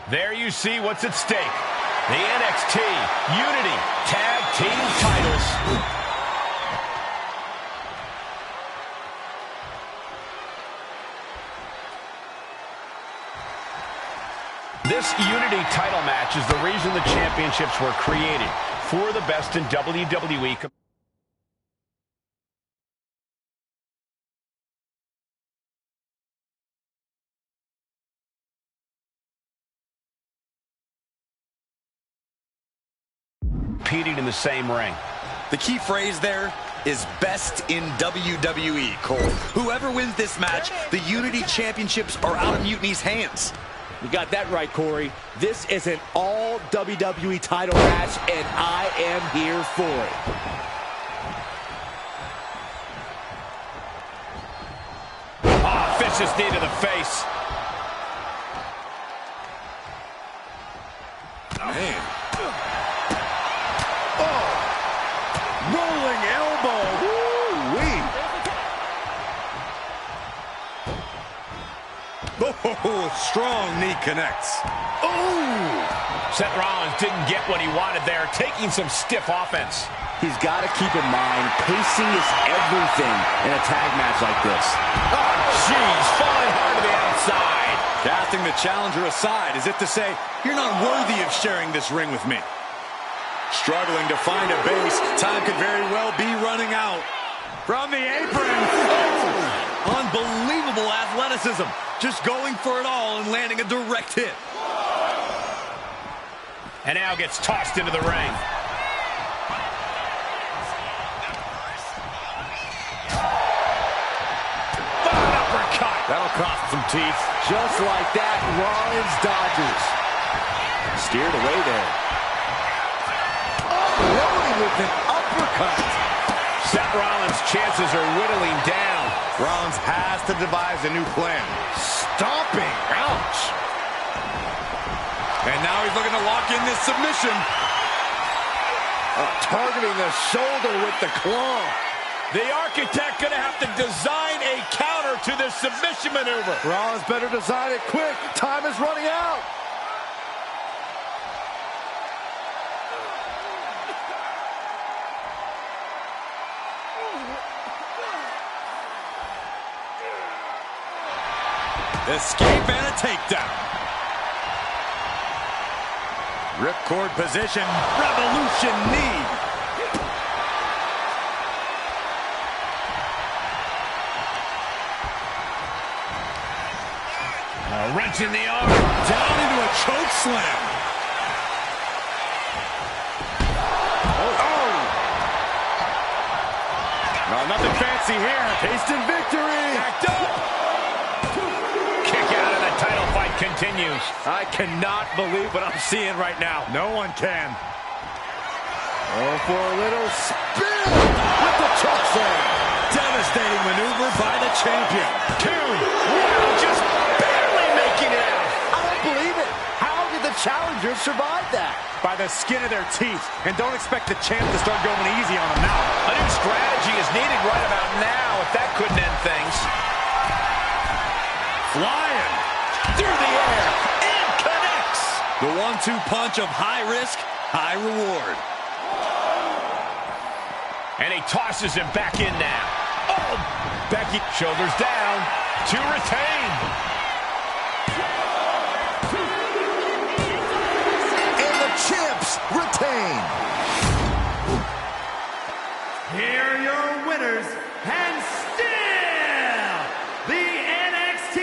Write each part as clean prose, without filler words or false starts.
There you see what's at stake. The NXT Unity Tag Team titles. This Unity title match is the reason the championships were created, for the best in WWE. Competing in the same ring. The key phrase there is best in WWE, Cole. Whoever wins this match, the Unity Championships are out of Mutiny's hands. You got that right, Corey. This is an all WWE title match, and I am here for it. Oh, vicious knee to the face. Man. Rolling elbow. Woo-wee. Oh, strong knee connects. Ooh! Seth Rollins didn't get what he wanted there, taking some stiff offense. He's got to keep in mind, pacing is everything in a tag match like this. Oh, jeez, falling hard to the outside. Casting the challenger aside, as if to say, you're not worthy of sharing this ring with me. Struggling to find a base. Time could very well be running out. From the apron. Oh, unbelievable athleticism. Just going for it all and landing a direct hit. And now gets tossed into the ring. An uppercut. That'll cost some teeth. Just like that, Rollins dodges. Steered away there. Unloading with an uppercut. Seth Rollins' chances are whittling down. Rollins has to devise a new plan. Stomping. Ouch. And now he's looking to lock in this submission. Targeting the shoulder with the claw. The architect going to have to design a counter to this submission maneuver. Rollins better design it quick. Time is running out. Escape and a takedown. Ripcord position. Revolution knee. A wrench in the arm. Down into a choke slam. Oh. No, nothing fancy here. Tasting victory. Backed up. Kick out and the title fight continues. I cannot believe what I'm seeing right now. No one can. Oh, for a little spin with the choke slam. Devastating maneuver by the champion. 2. Wow, just barely making it out. I don't believe it. How did the challenger survive that? By the skin of their teeth. And don't expect the champ to start going easy on them now. A new strategy is needed right about now if that couldn't end things. Flying. Through the air. And connects. The 1-2 punch of high risk, high reward. And he tosses him back in now. Oh, Becky, shoulders down to retain. And the champs retain. Here are your winners, and still the NXT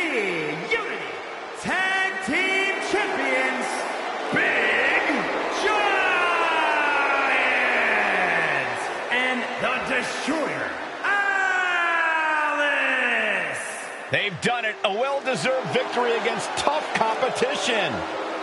Unity Tag Team Champions, Big Giant, and the Destroyer, Alice. They've done it. A well-deserved victory against tough competition.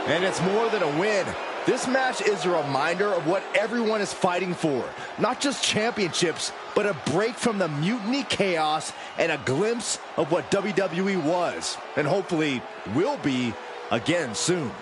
And it's more than a win. This match is a reminder of what everyone is fighting for. Not just championships, but a break from the mutiny chaos and a glimpse of what WWE was, and hopefully will be again soon.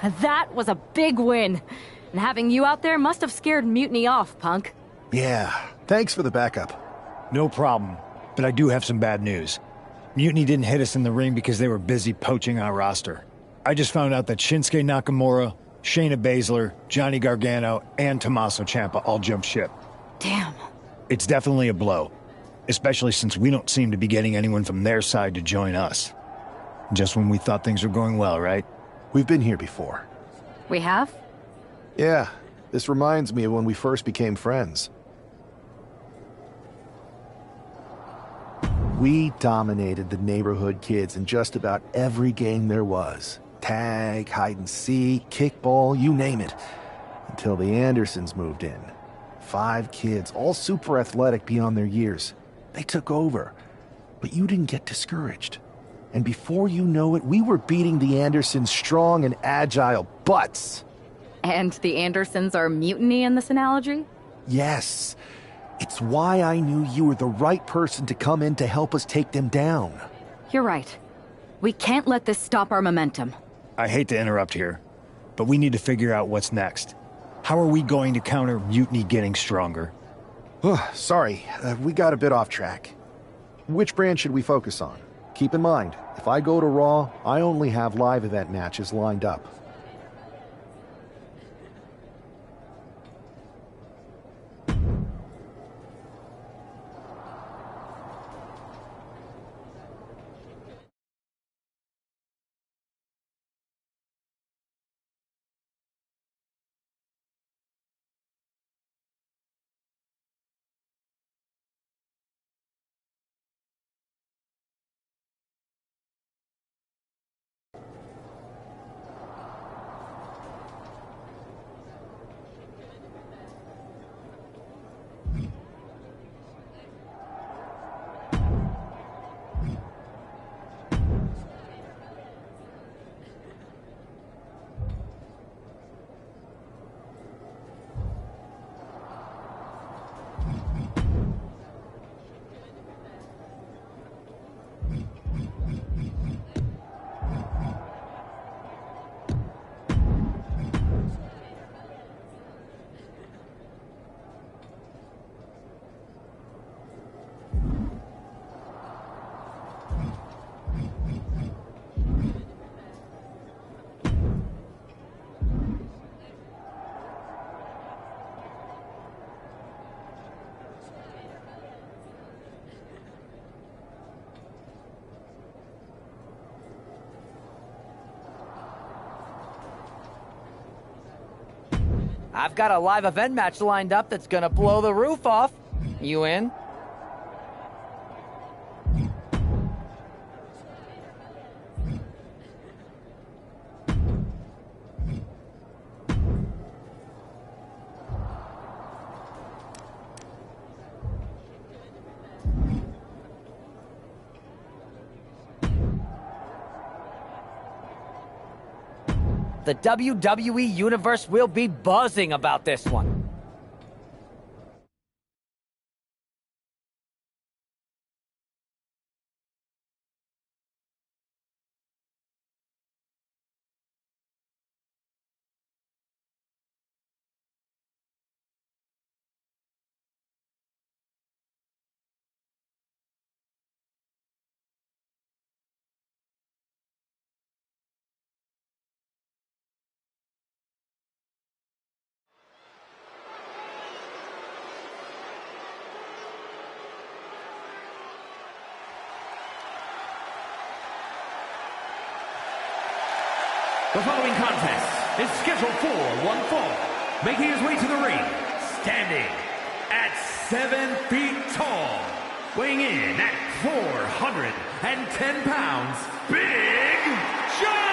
That was a big win. And having you out there must have scared Mutiny off, Punk. Yeah, thanks for the backup. No problem, but I do have some bad news. Mutiny didn't hit us in the ring because they were busy poaching our roster. I just found out that Shinsuke Nakamura, Shayna Baszler, Johnny Gargano, and Tommaso Ciampa all jumped ship. Damn. It's definitely a blow, especially since we don't seem to be getting anyone from their side to join us. Just when we thought things were going well, right? We've been here before. We have? Yeah, this reminds me of when we first became friends. We dominated the neighborhood kids in just about every game there was. Tag, hide and seek, kickball, you name it. Until the Andersons moved in. 5 kids, all super athletic beyond their years. They took over. But you didn't get discouraged. And before you know it, we were beating the Andersons' strong and agile butts. And the Andersons are Mutiny in this analogy? Yes. It's why I knew you were the right person to come in to help us take them down. You're right. We can't let this stop our momentum. I hate to interrupt here, but we need to figure out what's next. How are we going to counter Mutiny getting stronger? Sorry, we got a bit off track. Which brand should we focus on? Keep in mind, if I go to Raw, I only have live event matches lined up. I've got a live event match lined up that's gonna blow the roof off. You in? The WWE Universe will be buzzing about this one. The following contest is scheduled for one fall. Making his way to the ring, standing at 7 feet tall, weighing in at 410 pounds, Big John!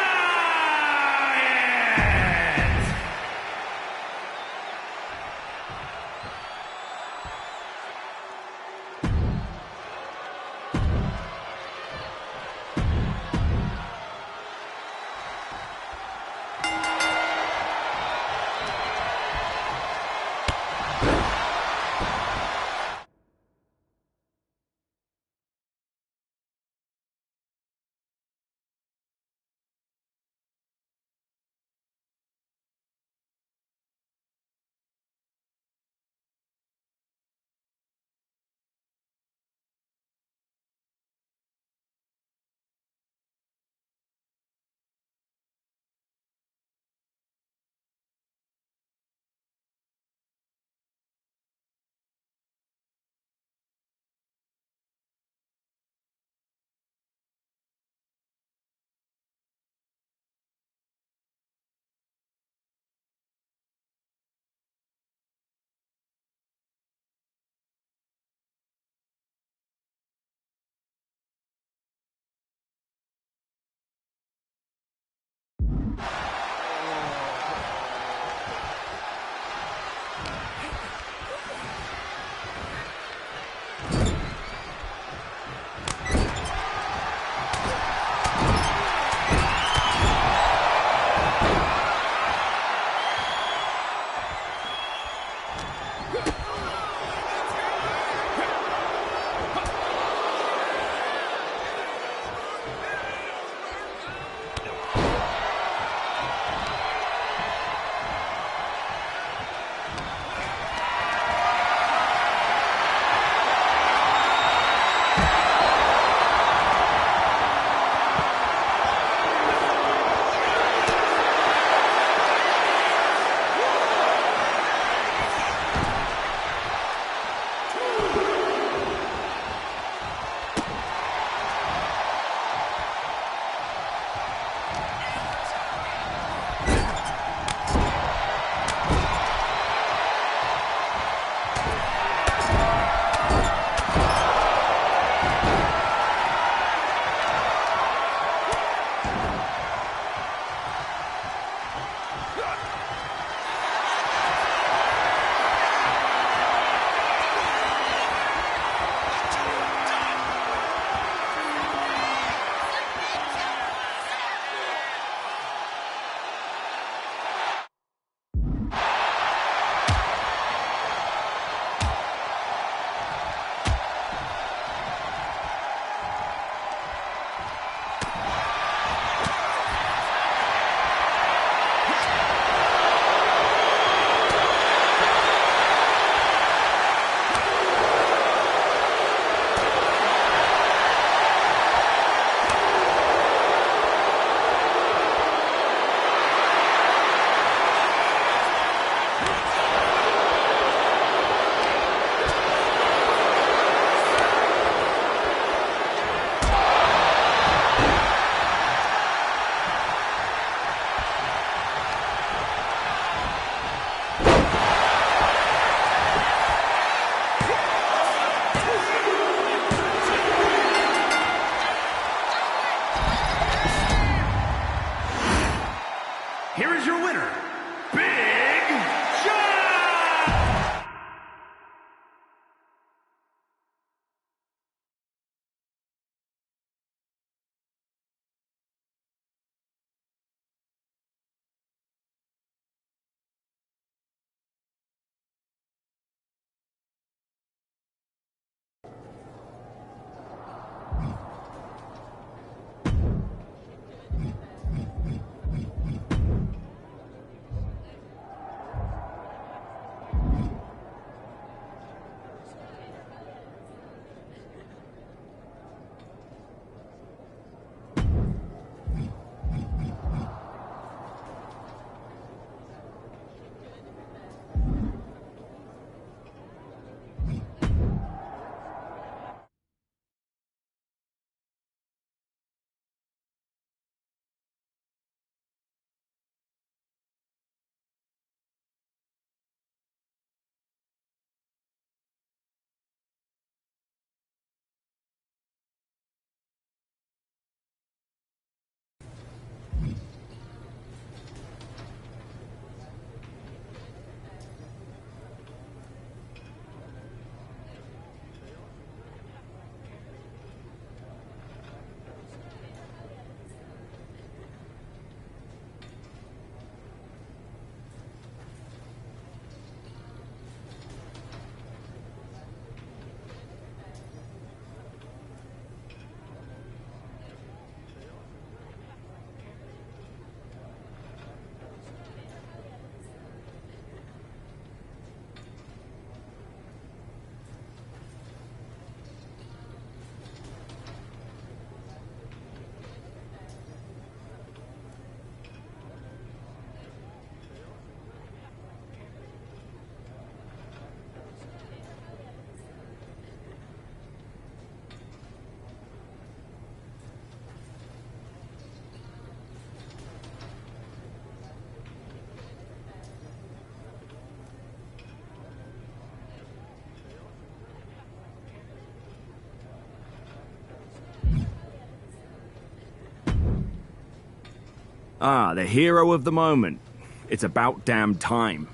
Ah, the hero of the moment. It's about damn time.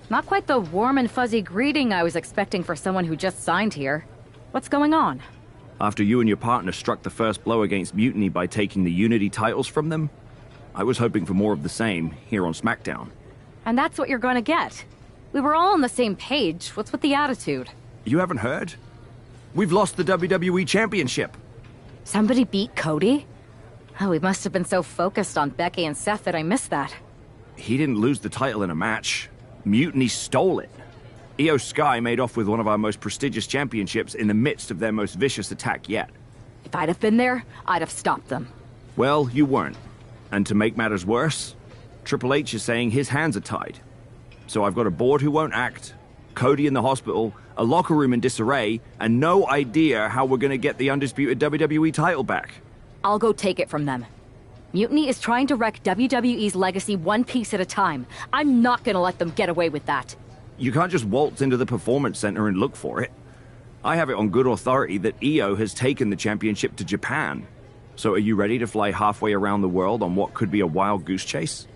Not quite the warm and fuzzy greeting I was expecting for someone who just signed here. What's going on? After you and your partner struck the first blow against Mutiny by taking the Unity titles from them, I was hoping for more of the same here on SmackDown. And that's what you're going to get. We were all on the same page. What's with the attitude? You haven't heard? We've lost the WWE Championship. Somebody beat Cody? Oh, we must have been so focused on Becky and Seth that I missed that. He didn't lose the title in a match. Mutiny stole it. Io Sky made off with one of our most prestigious championships in the midst of their most vicious attack yet. If I'd have been there, I'd have stopped them. Well, you weren't. And to make matters worse, Triple H is saying his hands are tied. So I've got a board who won't act, Cody in the hospital, a locker room in disarray, and no idea how we're gonna get the undisputed WWE title back. I'll go take it from them. Mutiny is trying to wreck WWE's legacy one piece at a time. I'm not gonna let them get away with that. You can't just waltz into the Performance Center and look for it. I have it on good authority that Io has taken the championship to Japan. So are you ready to fly halfway around the world on what could be a wild goose chase?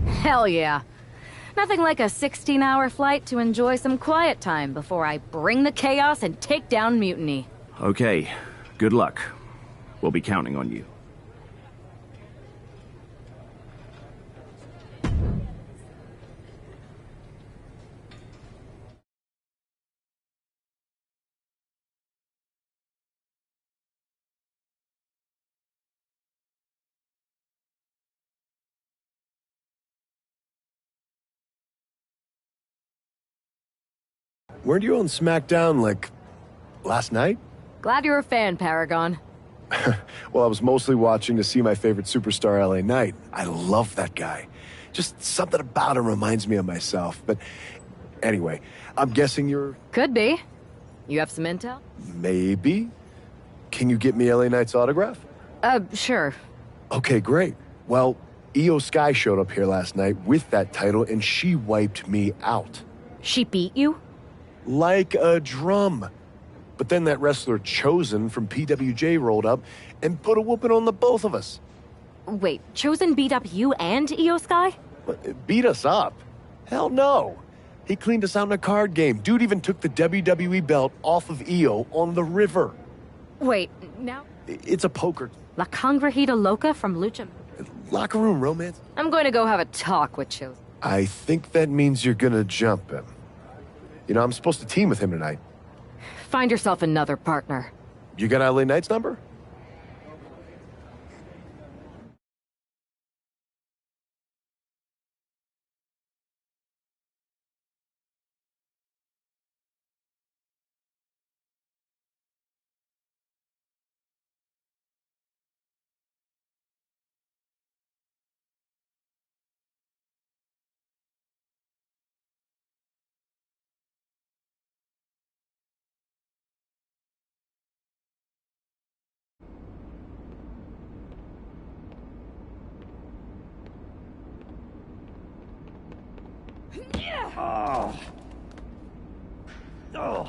Hell yeah. Nothing like a 16-hour flight to enjoy some quiet time before I bring the chaos and take down Mutiny. Okay, good luck. We'll be counting on you. Weren't you on SmackDown, like, last night? Glad you're a fan, Paragon. Well, I was mostly watching to see my favorite superstar, LA Knight. I love that guy. Just something about him reminds me of myself. But anyway, I'm guessing you're... Could be. You have some intel? Maybe. Can you get me LA Knight's autograph? Sure. Okay, great. Well, Io Sky showed up here last night with that title, and she wiped me out. She beat you? Like a drum. But then that wrestler Chosen from PWJ rolled up and put a whooping on the both of us. Wait, Chosen beat up you and Io Sky? Beat us up? Hell no. He cleaned us out in a card game. Dude even took the WWE belt off of Io on the river. Wait, now? It's a poker. La Congrejita Loca from Lucha. Locker room romance. I'm going to go have a talk with Chosen. I think that means you're gonna jump him. You know, I'm supposed to team with him tonight. Find yourself another partner. You got LA Knight's number? Oh. Oh.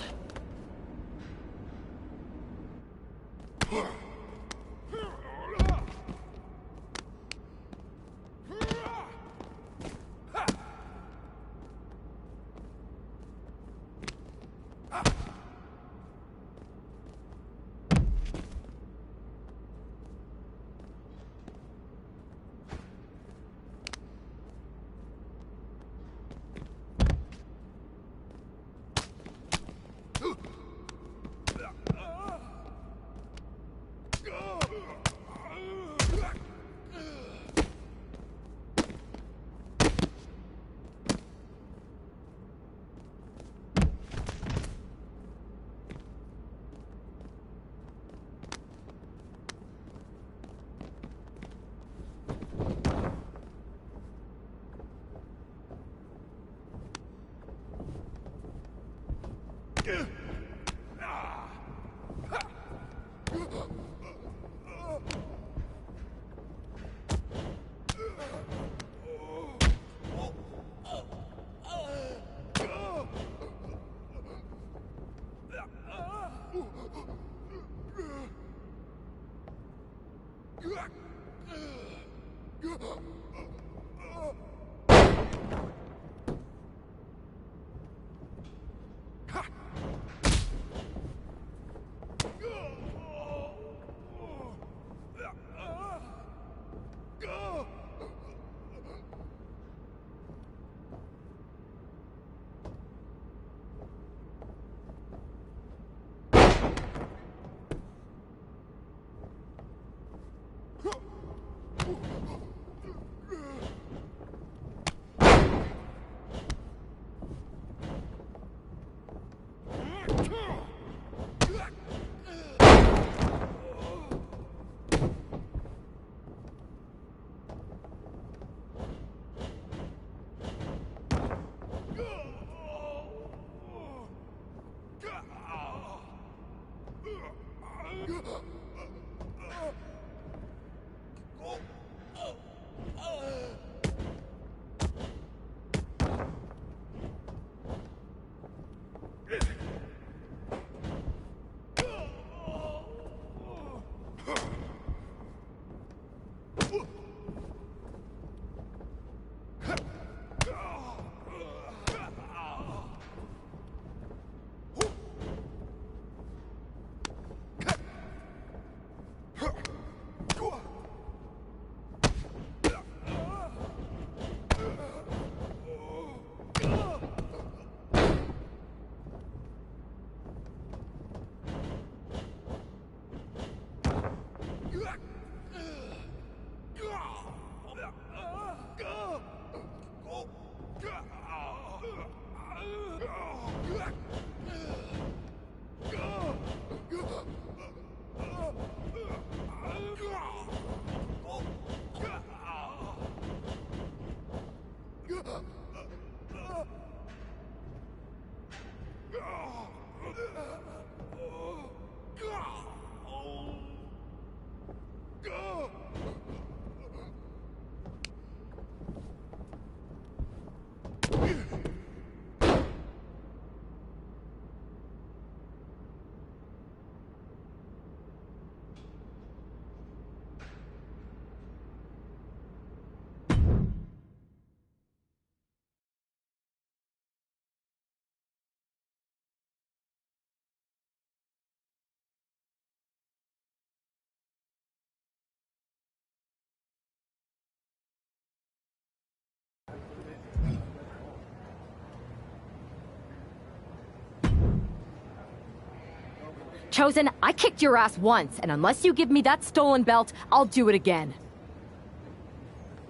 Chosen, I kicked your ass once, and unless you give me that stolen belt, I'll do it again.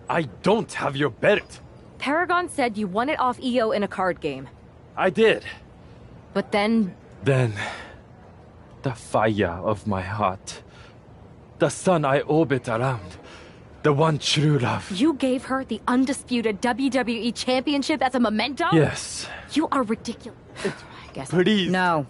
I don't have your belt. Paragon said you won it off EO in a card game. I did. But then... Then... the fire of my heart. The sun I orbit around. The one true love. You gave her the undisputed WWE Championship as a memento? Yes. You are ridiculous. I guess. Please. No.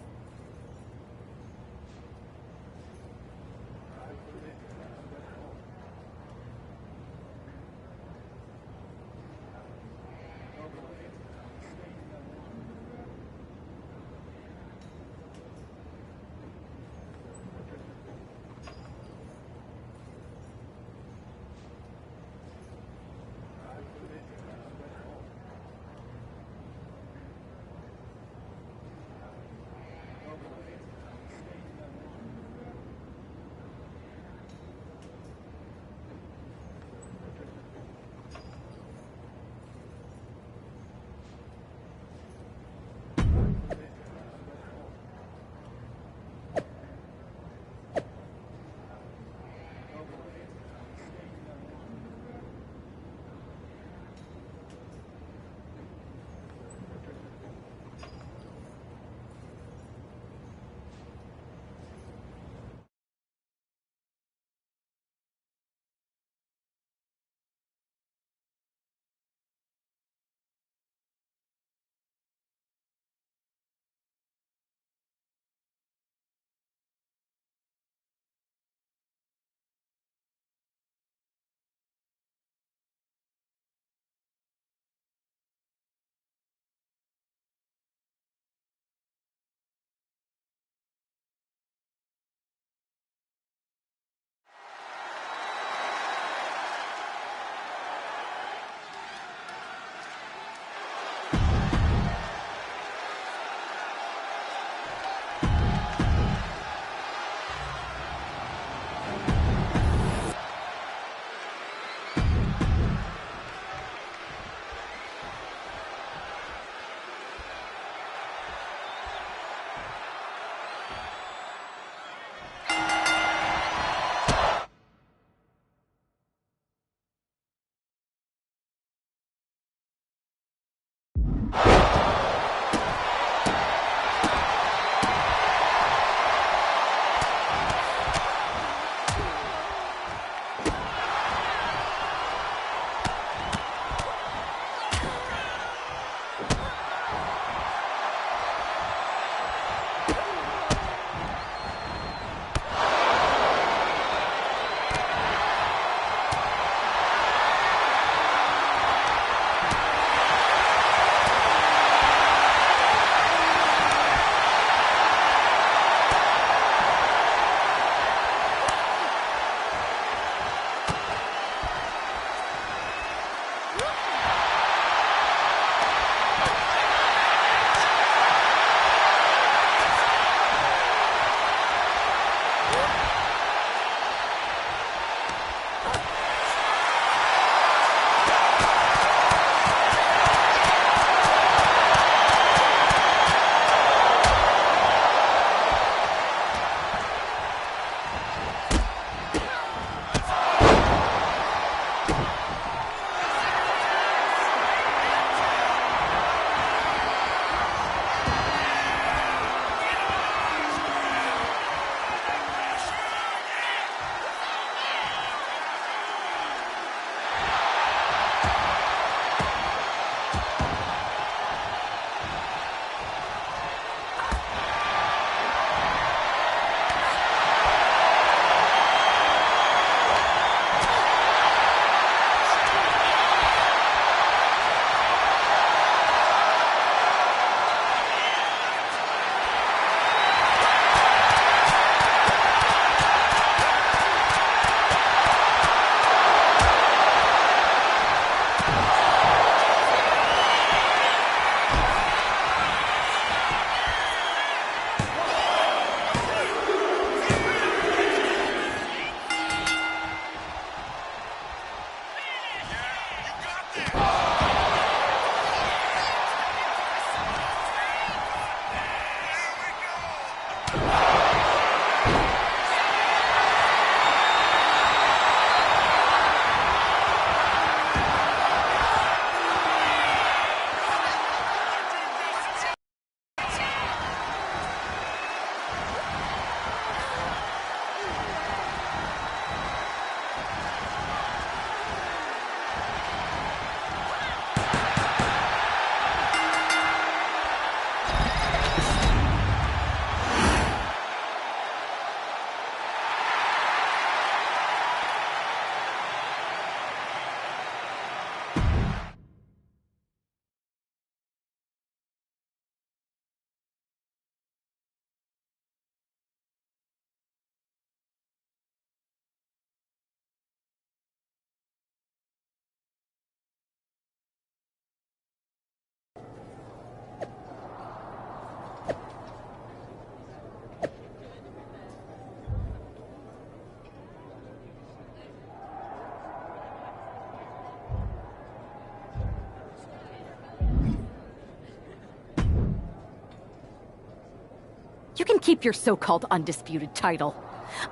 You can keep your so-called undisputed title.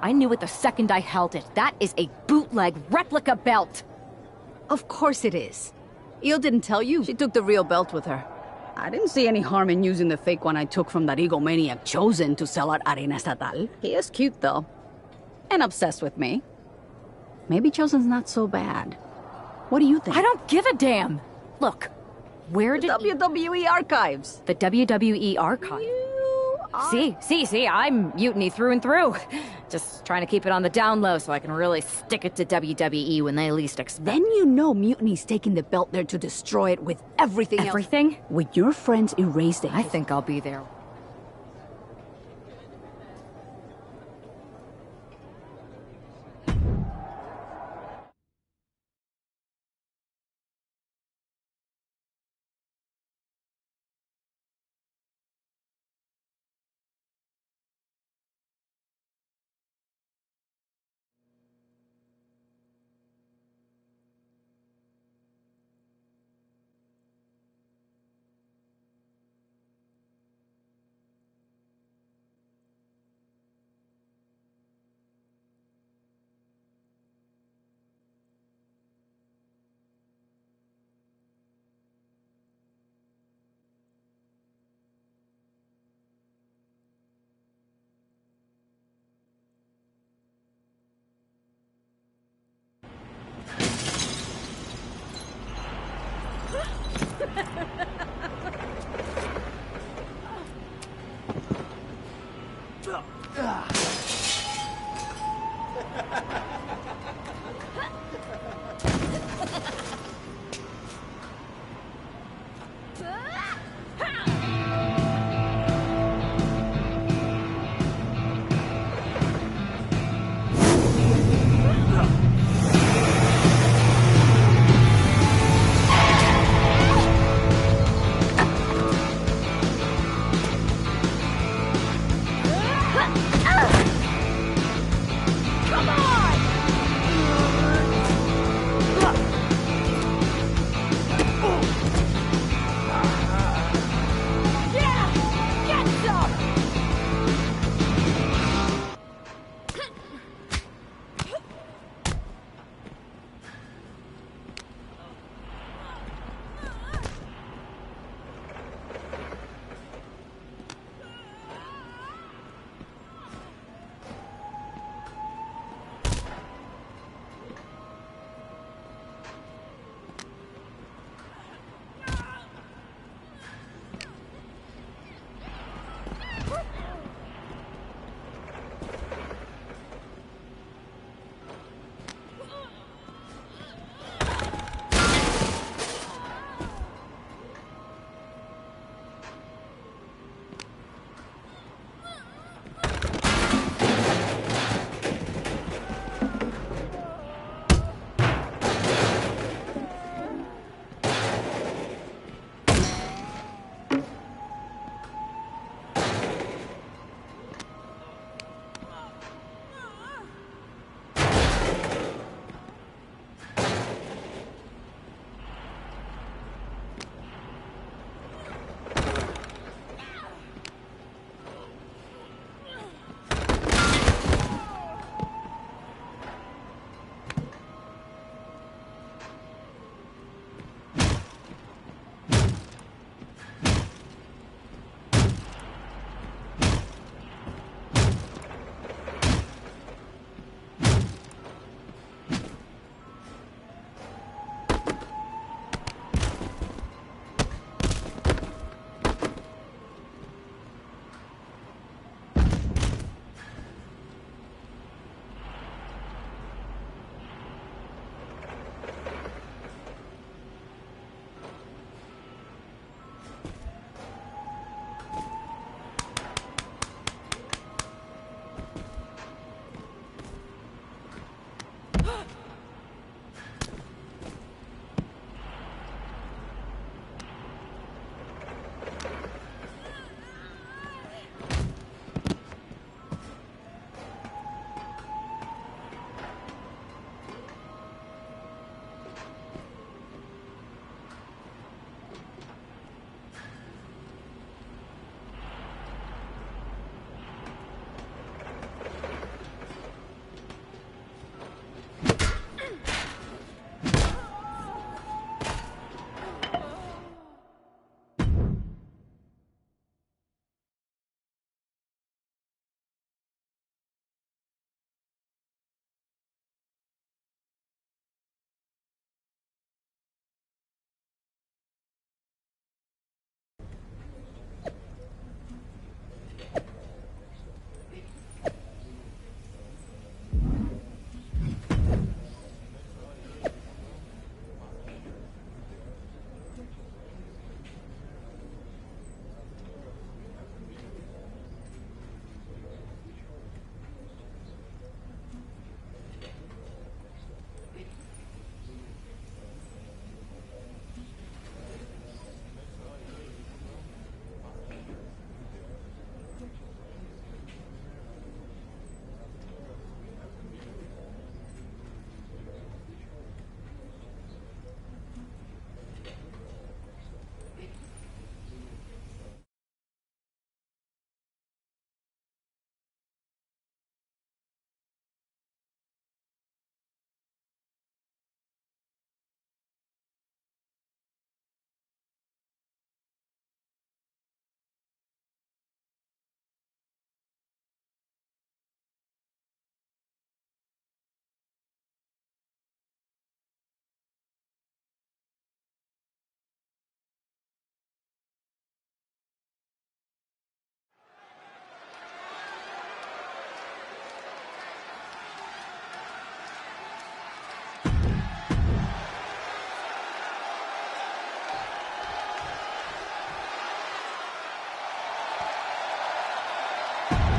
I knew it the second I held it. That is a bootleg replica belt. Of course it is. Io didn't tell you. She took the real belt with her. I didn't see any harm in using the fake one I took from that egomaniac Chosen to sell at Arena Estatal. He is cute, though. And obsessed with me. Maybe Chosen's not so bad. What do you think? I don't give a damn. Look, where did... WWE archives. The WWE archive. See, I'm mutiny through and through. Just trying to keep it on the down low so I can really stick it to WWE when they least expect. Then you know Mutiny's taking the belt there to destroy it with everything else. Everything? When your friends erased it. I think I'll be there.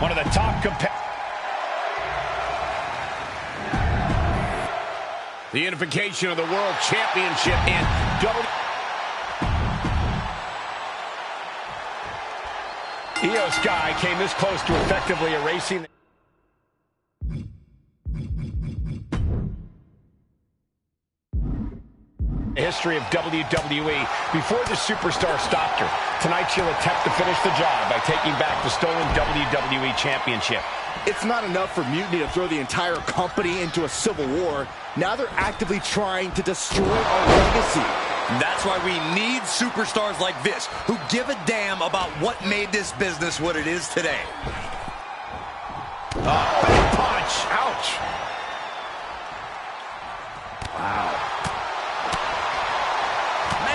One of the top competitors. The unification of the World Championship and Io Sky came this close to effectively erasing the history of WWE before the superstar stopped her. Tonight she'll attempt to finish the job by taking back the stolen WWE Championship. It's not enough for Mutiny to throw the entire company into a civil war. Now they're actively trying to destroy our legacy. That's why we need superstars like this, who give a damn about what made this business what it is today. Big punch! Ouch! Wow.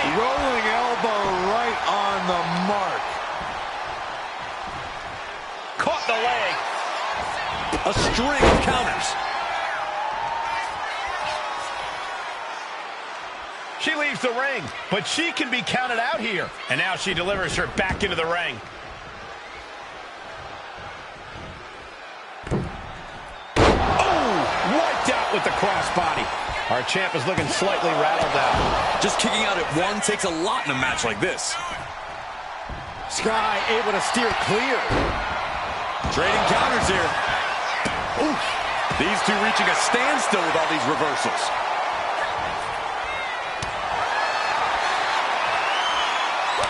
Rolling elbow right on the mark. Caught the leg. A string of counters. She leaves the ring, but she can be counted out here. And now she delivers her back into the ring. Oh, wiped out with the crossbody. Our champ is looking slightly rattled out. Just kicking out at one takes a lot in a match like this. Sky able to steer clear. Trading counters here. Oof. These two reaching a standstill with all these reversals.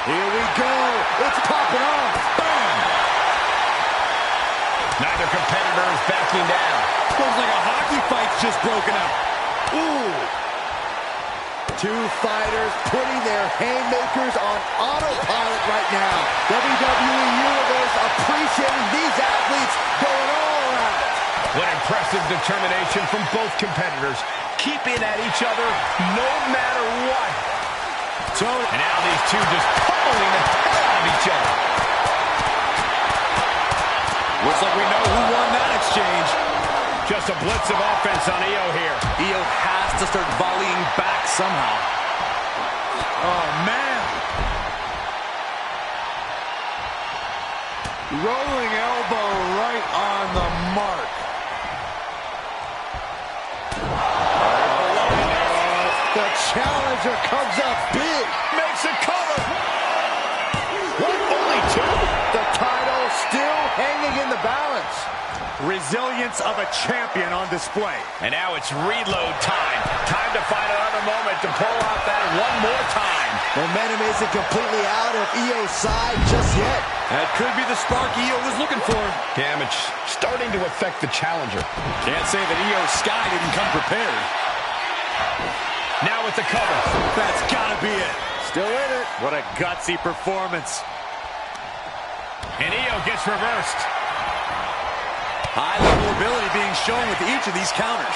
Here we go. It's popping off. Bam! Neither competitor is backing down. Looks like a hockey fight's just broken out. Ooh! Two fighters putting their haymakers on autopilot right now. WWE Universe appreciating these athletes going all out. What impressive determination from both competitors, keeping at each other no matter what. And now these two just pummeling the hell out of each other. Looks like we know who won that exchange. Just a blitz of offense on Io here. Io has to start volleying back somehow. Oh, man. Rolling elbow right on the mark. The challenger comes up big. Makes a cover. What? Only two? The title still hanging in the balance. Resilience of a champion on display. And now it's reload time. Time to find another moment to pull out that one more time. Momentum isn't completely out of Io's side just yet. That could be the spark Io was looking for. Damage starting to affect the challenger. Can't say that Io Sky didn't come prepared. Now with the cover. That's gotta be it. Still in it. What a gutsy performance. And Io gets reversed. High level ability being shown with each of these counters.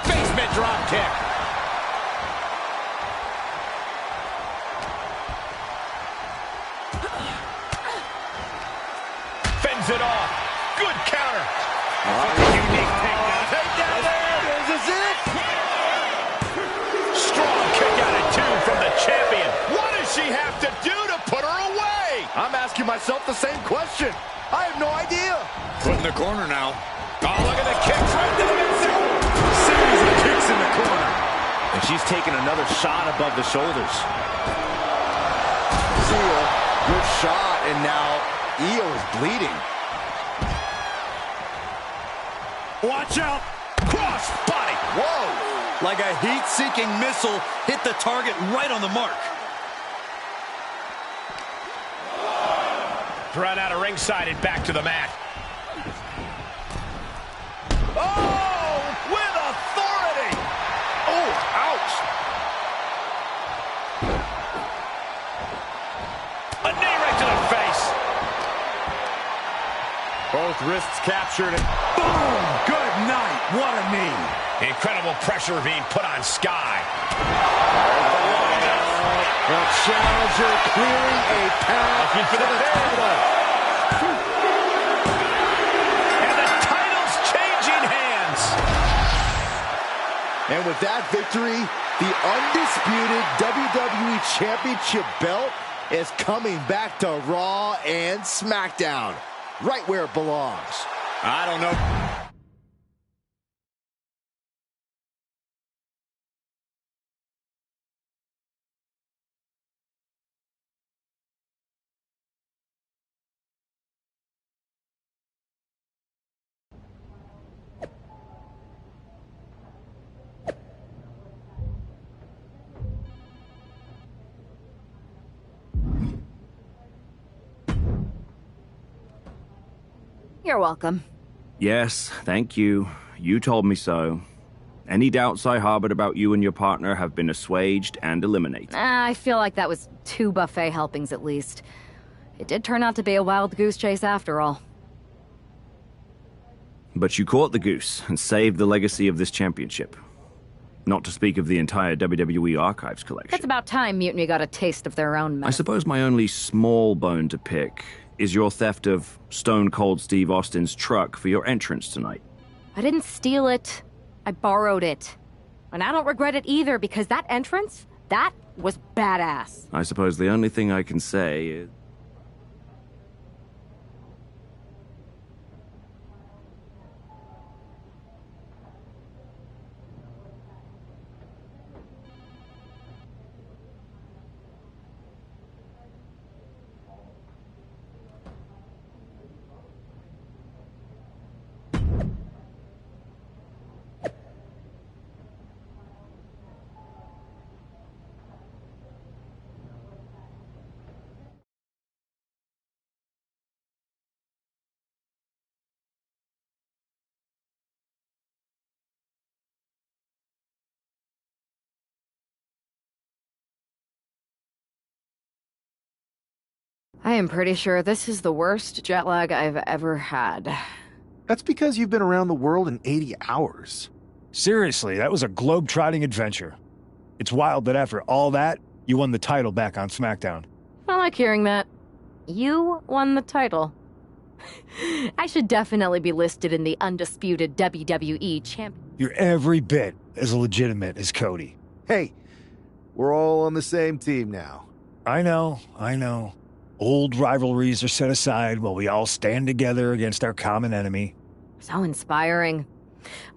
Basement drop kick. Fends it off. Good counter. Unique takedown. Takedown there. Is this it? Strong kick out at two from the champion. What does she have to do to put her away? I'm asking myself the same question. I have no idea. Put in the corner now. Oh, look at the kicks right to the midsection. Series of kicks in the corner. And she's taking another shot above the shoulders. See ya. Good shot, and now Io is bleeding. Watch out. Cross body. Whoa. Like a heat-seeking missile hit the target right on the mark. Thrown out of ringside and back to the mat. Oh, with authority. Oh, ouch. A knee right to the face. Both wrists captured. And boom! Good night. What a knee. Incredible pressure being put on Sky. The challenger clearing a path Looking for the title. And the title's changing hands. And with that victory, the undisputed WWE Championship belt is coming back to Raw and SmackDown, right where it belongs. I don't know. You're welcome. Yes, thank you. You told me so. Any doubts I harbored about you and your partner have been assuaged and eliminated. I feel like that was 2 buffet helpings at least. It did turn out to be a wild goose chase after all. But you caught the goose and saved the legacy of this championship. Not to speak of the entire WWE Archives collection. It's about time Mutiny got a taste of their own I mess. suppose my only small bone to pick is your theft of Stone Cold Steve Austin's truck for your entrance tonight. I didn't steal it. I borrowed it. And I don't regret it either, because that entrance, that was badass. I suppose the only thing I can say is... I am pretty sure this is the worst jet lag I've ever had. That's because you've been around the world in 80 hours. Seriously, that was a globe-trotting adventure. It's wild that after all that, you won the title back on SmackDown. I like hearing that. You won the title. I should definitely be listed in the undisputed WWE champion. You're every bit as legitimate as Cody. Hey, we're all on the same team now. I know. Old rivalries are set aside while we all stand together against our common enemy. So inspiring.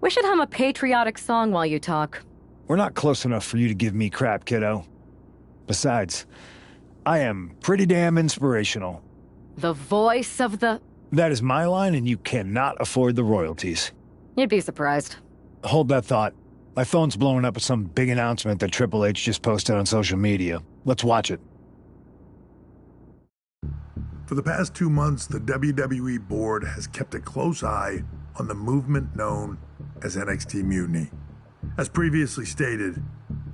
We should hum a patriotic song while you talk. We're not close enough for you to give me crap, kiddo. Besides, I am pretty damn inspirational. The voice of the... That is my line, and you cannot afford the royalties. You'd be surprised. Hold that thought. My phone's blowing up with some big announcement that Triple H just posted on social media. Let's watch it. For the past 2 months, the WWE board has kept a close eye on the movement known as NXT Mutiny. As previously stated,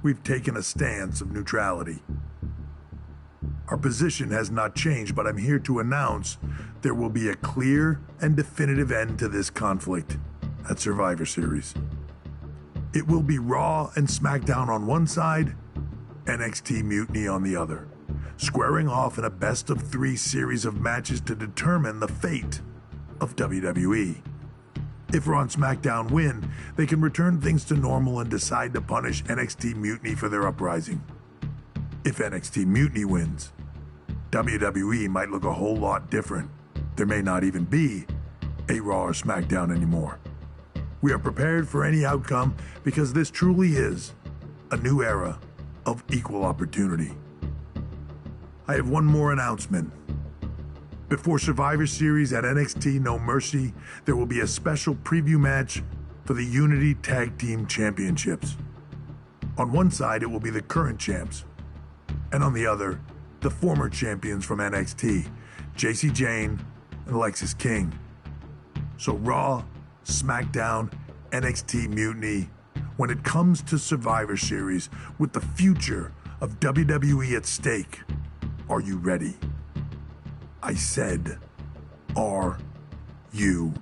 we've taken a stance of neutrality. Our position has not changed, but I'm here to announce there will be a clear and definitive end to this conflict at Survivor Series. It will be Raw and SmackDown on one side, NXT Mutiny on the other, squaring off in a best-of-3 series of matches to determine the fate of WWE. If Raw and SmackDown win, they can return things to normal and decide to punish NXT Mutiny for their uprising. If NXT Mutiny wins, WWE might look a whole lot different. There may not even be a Raw or SmackDown anymore. We are prepared for any outcome because this truly is a new era of equal opportunity. I have one more announcement. Before Survivor Series at NXT No Mercy, there will be a special preview match for the Unity Tag Team Championships. On one side, it will be the current champs, and on the other, the former champions from NXT, Jacy Jayne and Lexis King. So Raw, SmackDown, NXT Mutiny, when it comes to Survivor Series with the future of WWE at stake, are you ready? I said, are you?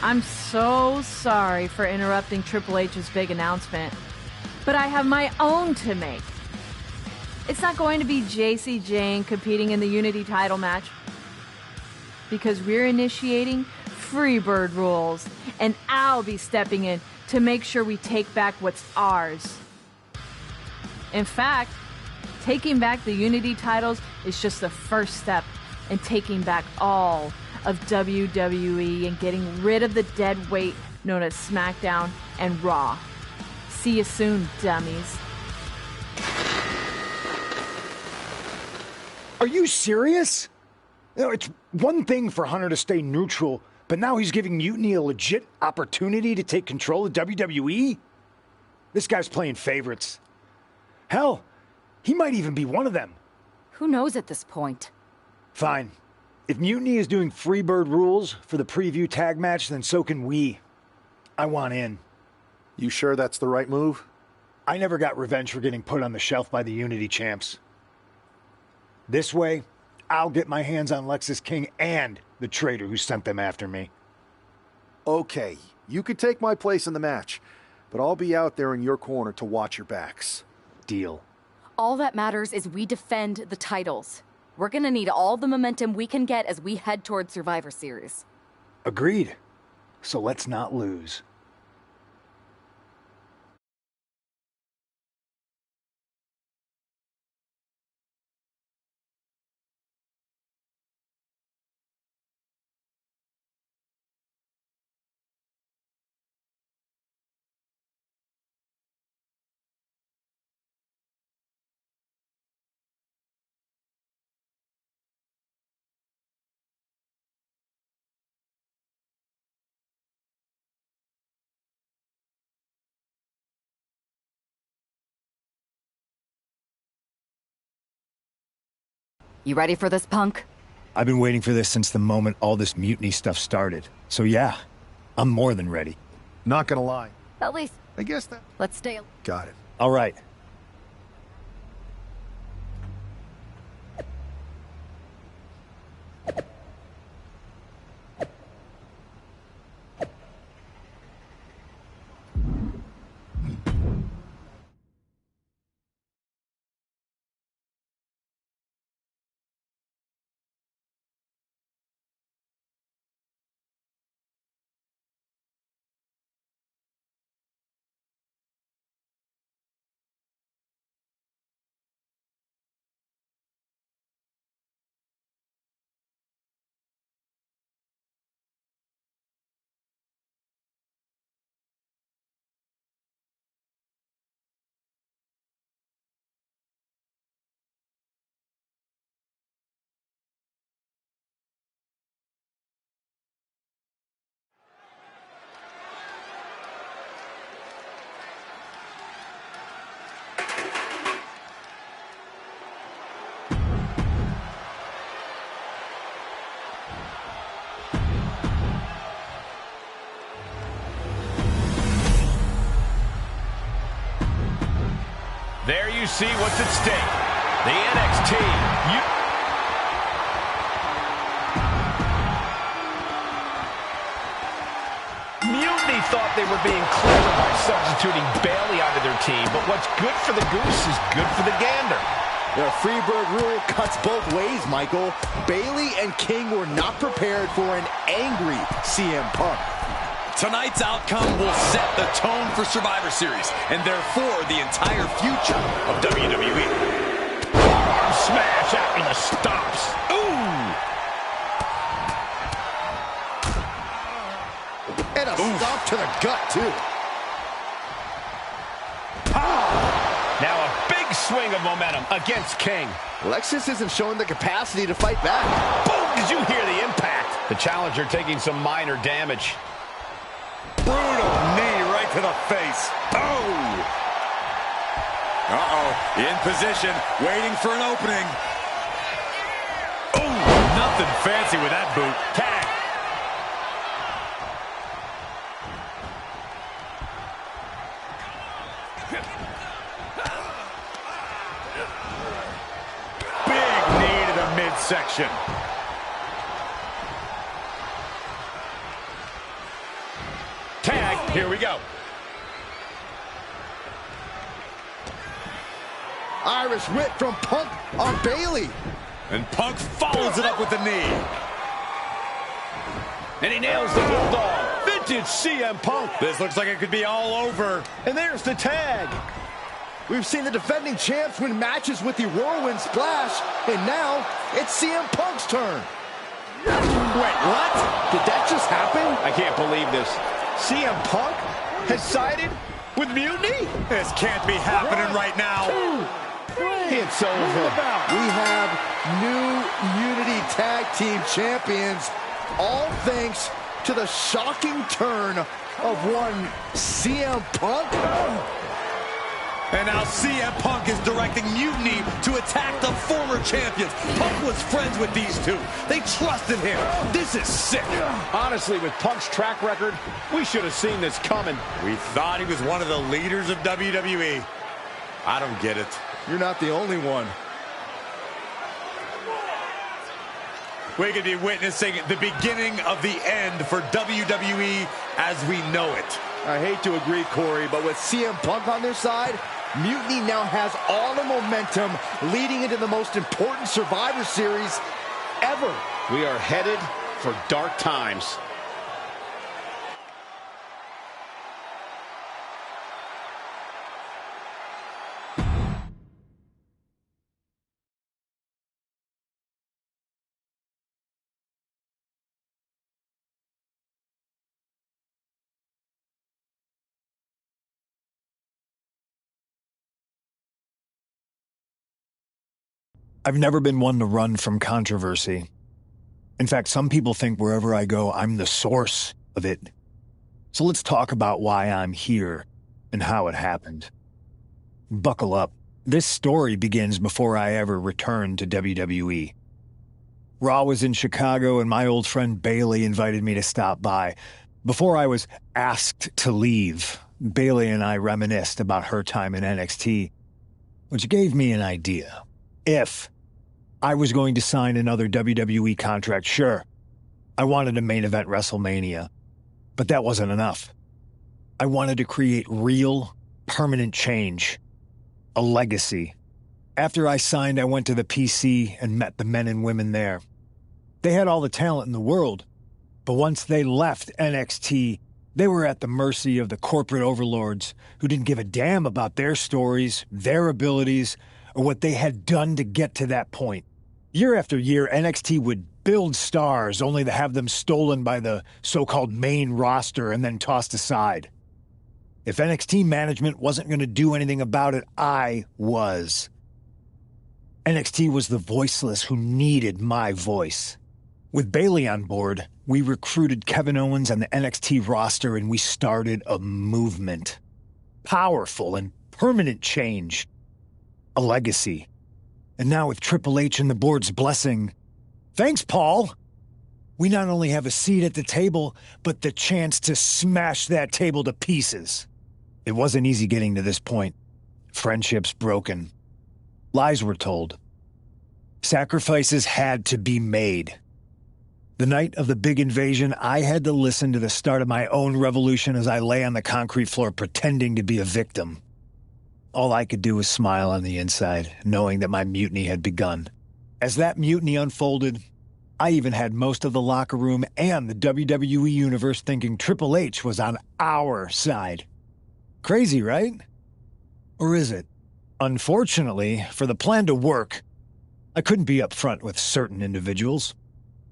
I'm so sorry for interrupting Triple H's big announcement, but I have my own to make. It's not going to be Jacy Jayne competing in the Unity title match, because we're initiating Freebird rules, and I'll be stepping in to make sure we take back what's ours. In fact, taking back the Unity titles is just the first step in taking back all of WWE and getting rid of the dead weight known as SmackDown and Raw. See you soon, dummies. Are you serious? You know, it's one thing for Hunter to stay neutral, but now he's giving Mutiny a legit opportunity to take control of WWE? This guy's playing favorites. Hell, he might even be one of them. Who knows at this point? Fine. If Mutiny is doing Freebird rules for the preview tag match, then so can we. I want in. You sure that's the right move? I never got revenge for getting put on the shelf by the Unity champs. This way, I'll get my hands on Lexis King and the traitor who sent them after me. Okay, you could take my place in the match, but I'll be out there in your corner to watch your backs. Deal. All that matters is we defend the titles. We're gonna need all the momentum we can get as we head towards Survivor Series. Agreed. So let's not lose. You ready for this, Punk? I've been waiting for this since the moment all this Mutiny stuff started. So yeah, I'm more than ready. Not gonna lie. At least, I guess that... let's stay... Got it. All right. There you see what's at stake. The NXT. Mutiny thought they were being clever by substituting Bayley out of their team, but what's good for the goose is good for the gander. The Freebird rule cuts both ways, Michael. Bayley and King were not prepared for an angry CM Punk. Tonight's outcome will set the tone for Survivor Series, and therefore the entire future of WWE. Arm smash after the stops. Ooh! And a stomp to the gut, too. Now a big swing of momentum against King. Lexis isn't showing the capacity to fight back. Boom! Did you hear the impact? The challenger taking some minor damage. Brutal knee right to the face. Oh! Uh-oh. In position, waiting for an opening. Oh, nothing fancy with that boot. Tag. Big knee to the midsection. Tag, here we go. Irish whip from Punk on Bayley. And Punk follows it up with the knee. And he nails the bulldog. Vintage CM Punk. This looks like it could be all over. And there's the tag. We've seen the defending champs win matches with the whirlwind splash, and now it's CM Punk's turn. Wait, what? Did that just happen? I can't believe this. CM Punk has sided with Mutiny? This can't be happening right now. It's over. We have new Unity Tag Team Champions, all thanks to the shocking turn of one CM Punk. And now CM Punk is directing Mutiny to attack the former champions. Punk was friends with these two. They trusted him. This is sick. Honestly, with Punk's track record, we should have seen this coming. We thought he was one of the leaders of WWE. I don't get it. You're not the only one. We could be witnessing the beginning of the end for WWE as we know it. I hate to agree, Corey, but with CM Punk on their side, Mutiny now has all the momentum leading into the most important Survivor Series ever. We are headed for dark times. I've never been one to run from controversy. In fact, some people think wherever I go, I'm the source of it. So let's talk about why I'm here and how it happened. Buckle up. This story begins before I ever returned to WWE. Raw was in Chicago and my old friend Bailey invited me to stop by. Before I was asked to leave, Bailey and I reminisced about her time in NXT, which gave me an idea. If I was going to sign another WWE contract, sure, I wanted to main event WrestleMania, but that wasn't enough. I wanted to create real, permanent change, a legacy. After I signed, I went to the PC and met the men and women there. They had all the talent in the world, but once they left NXT, they were at the mercy of the corporate overlords who didn't give a damn about their stories, their abilities, or what they had done to get to that point. Year after year, NXT would build stars only to have them stolen by the so-called main roster and then tossed aside. If NXT management wasn't going to do anything about it, I was. NXT was the voiceless who needed my voice. With Bailey on board, we recruited Kevin Owens and the NXT roster and we started a movement. Powerful and permanent change. A legacy. And now with Triple H and the board's blessing, thanks, Paul! We not only have a seat at the table, but the chance to smash that table to pieces. It wasn't easy getting to this point. Friendships broken. Lies were told. Sacrifices had to be made. The night of the big invasion, I had to listen to the start of my own revolution as I lay on the concrete floor pretending to be a victim. All I could do was smile on the inside, knowing that my mutiny had begun. As that mutiny unfolded, I even had most of the locker room and the WWE Universe thinking Triple H was on our side. Crazy, right? Or is it? Unfortunately, for the plan to work, I couldn't be upfront with certain individuals.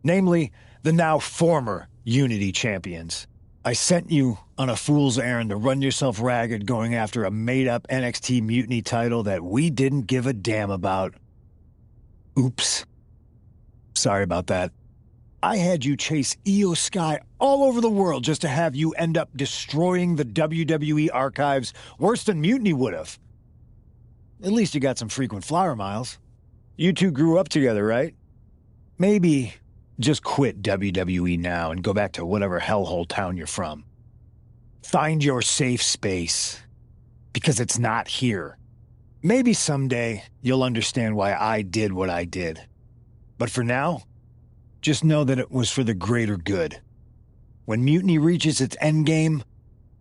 Namely, the now former Unity champions. I sent you on a fool's errand to run yourself ragged going after a made-up NXT Mutiny title that we didn't give a damn about. Oops. Sorry about that. I had you chase Io Sky all over the world just to have you end up destroying the WWE archives worse than Mutiny would have. At least you got some frequent flower miles. You two grew up together, right? Maybe just quit WWE now and go back to whatever hellhole town you're from. Find your safe space, because it's not here. Maybe someday you'll understand why I did what I did. But for now, just know that it was for the greater good. When Mutiny reaches its endgame,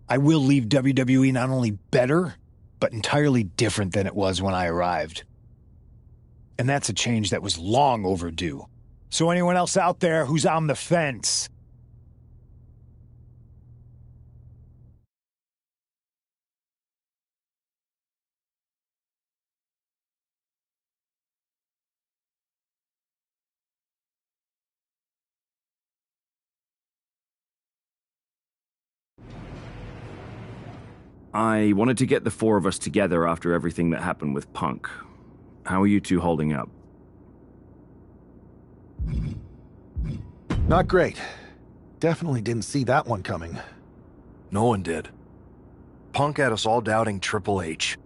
I will leave WWE not only better, but entirely different than it was when I arrived. And that's a change that was long overdue. So anyone else out there who's on the fence, I wanted to get the four of us together after everything that happened with Punk. How are you two holding up? Not great. Definitely didn't see that one coming. No one did. Punk had us all doubting Triple H.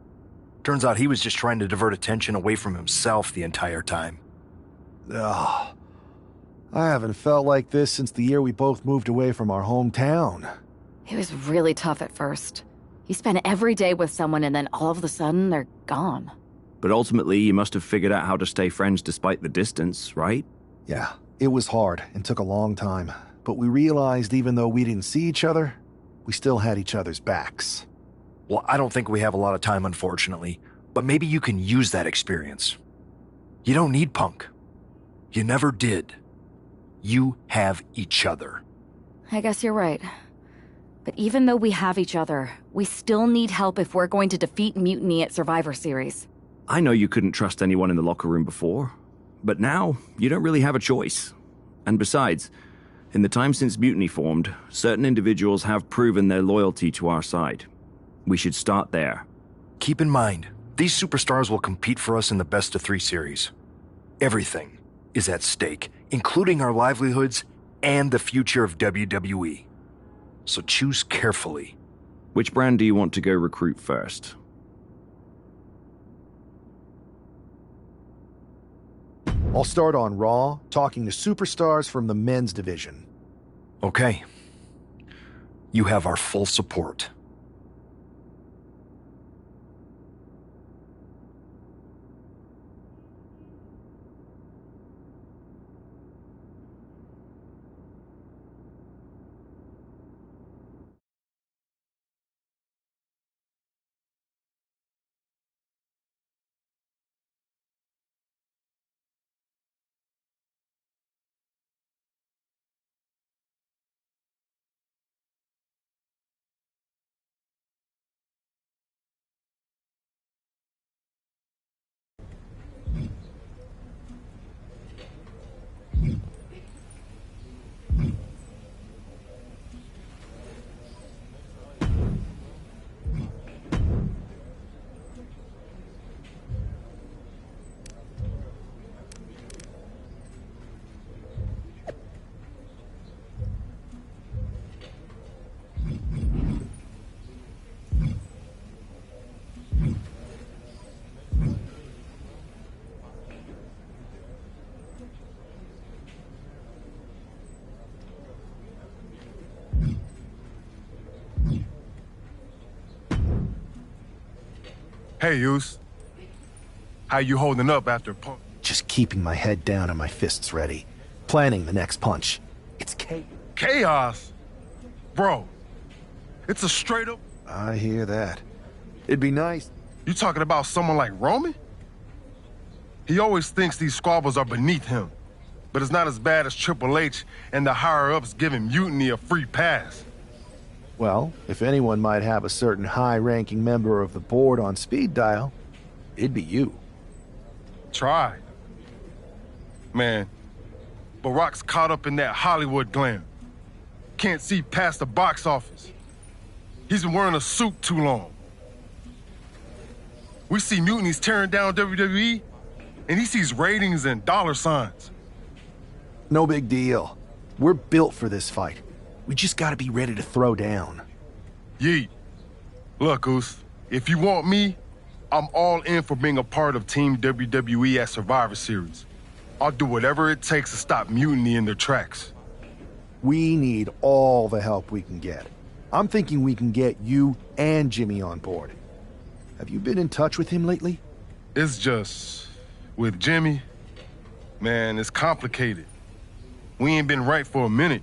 Turns out he was just trying to divert attention away from himself the entire time. Ugh. I haven't felt like this since the year we both moved away from our hometown. It was really tough at first. You spend every day with someone and then all of a sudden they're gone. But ultimately, you must have figured out how to stay friends despite the distance, right? Yeah, it was hard and took a long time. But we realized even though we didn't see each other, we still had each other's backs. Well, I don't think we have a lot of time, unfortunately. But maybe you can use that experience. You don't need Punk. You never did. You have each other. I guess you're right. But even though we have each other, we still need help if we're going to defeat Mutiny at Survivor Series. I know you couldn't trust anyone in the locker room before, but now you don't really have a choice. And besides, in the time since Mutiny formed, certain individuals have proven their loyalty to our side. We should start there. Keep in mind, these superstars will compete for us in the best-of-3 series. Everything is at stake, including our livelihoods and the future of WWE. So choose carefully. Which brand do you want to go recruit first? I'll start on Raw, talking to superstars from the men's division. Okay. You have our full support. Hey, Yus. How you holding up after Punk? Just keeping my head down and my fists ready. Planning the next punch. It's chaos? Bro, it's a straight up... I hear that. It'd be nice. You talking about someone like Roman? He always thinks these squabbles are beneath him. But it's not as bad as Triple H and the higher-ups giving Mutiny a free pass. Well, if anyone might have a certain high-ranking member of the board on speed dial, it'd be you. Try. Man, Barack's caught up in that Hollywood glam. Can't see past the box office. He's been wearing a suit too long. We see Mutiny's tearing down WWE, and he sees ratings and dollar signs. No big deal. We're built for this fight. We just gotta be ready to throw down. Yeet. Look, Goose, if you want me, I'm all in for being a part of Team WWE at Survivor Series. I'll do whatever it takes to stop Mutiny in their tracks. We need all the help we can get. I'm thinking we can get you and Jimmy on board. Have you been in touch with him lately? It's just... with Jimmy, man, it's complicated. We ain't been right for a minute.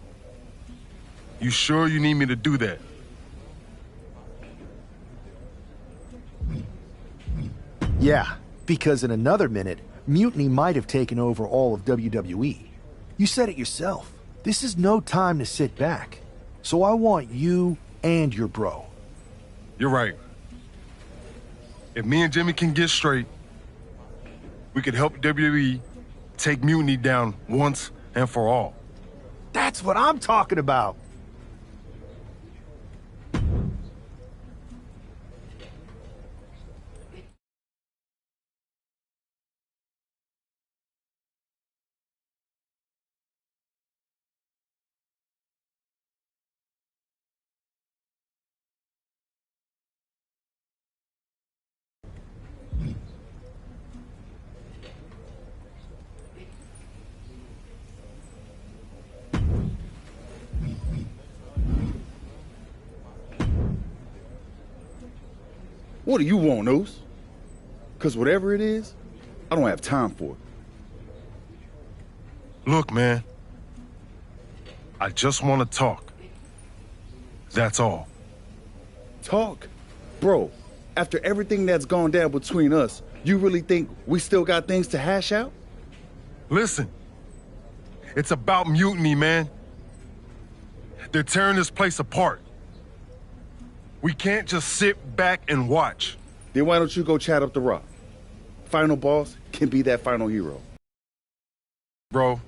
You sure you need me to do that? Yeah, because in another minute, Mutiny might have taken over all of WWE. You said it yourself. This is no time to sit back. So I want you and your bro. You're right. If me and Jimmy can get straight, we could help WWE take Mutiny down once and for all. That's what I'm talking about. What do you want, Oos? Because whatever it is, I don't have time for it. Look, man. I just want to talk. That's all. Talk? Bro, after everything that's gone down between us, you really think we still got things to hash out? Listen. It's about mutiny, man. They're tearing this place apart. We can't just sit back and watch. Then why don't you go chat up the Rock? Final boss can be that final hero. Bro,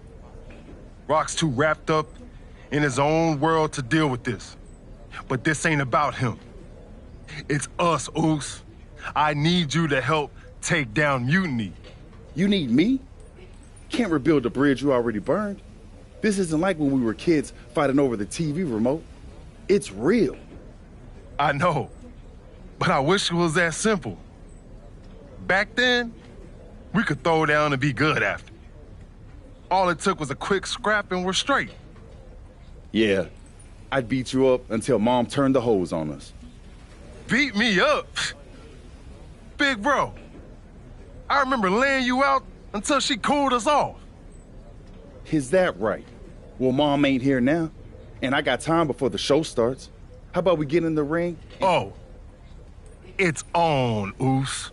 Rock's too wrapped up in his own world to deal with this. But this ain't about him. It's us, Oos. I need you to help take down mutiny. You need me? Can't rebuild the bridge you already burned. This isn't like when we were kids fighting over the TV remote. It's real. I know, but I wish it was that simple. Back then, we could throw down and be good after. All it took was a quick scrap and we're straight. Yeah, I'd beat you up until Mom turned the hose on us. Beat me up? Big bro, I remember laying you out until she cooled us off. Is that right? Well, Mom ain't here now, and I got time before the show starts. How about we get in the ring? Oh, it's on, Oos.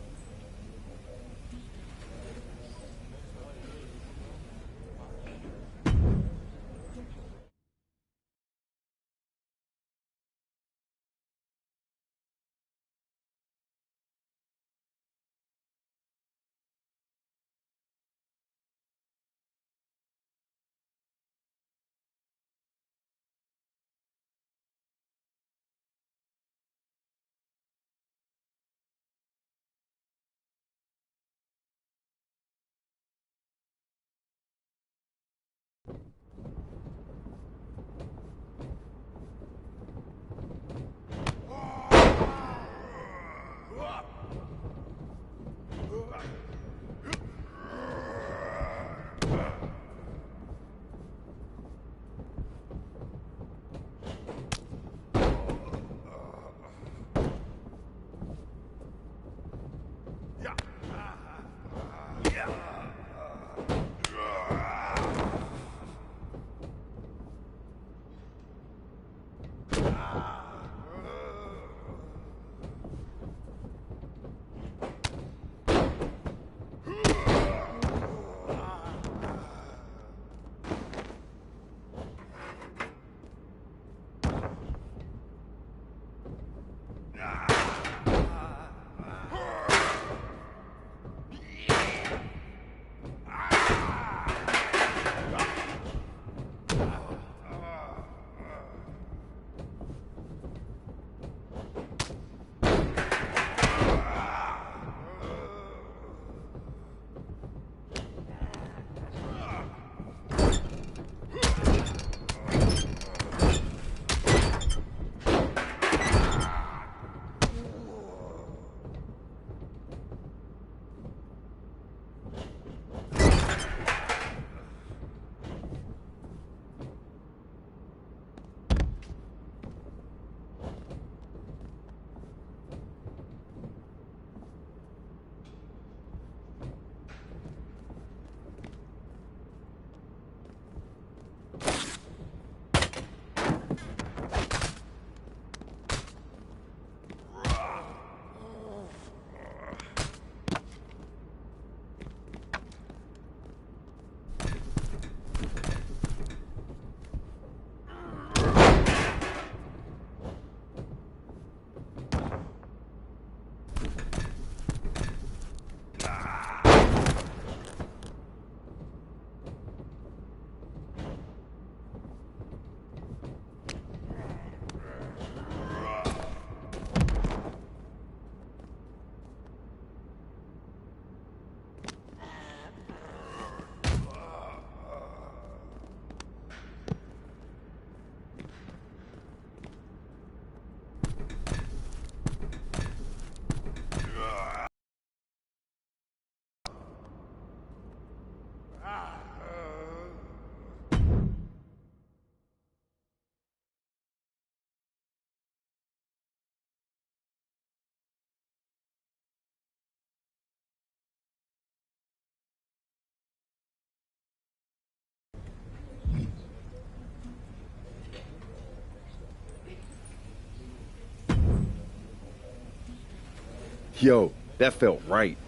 Yo, that felt right.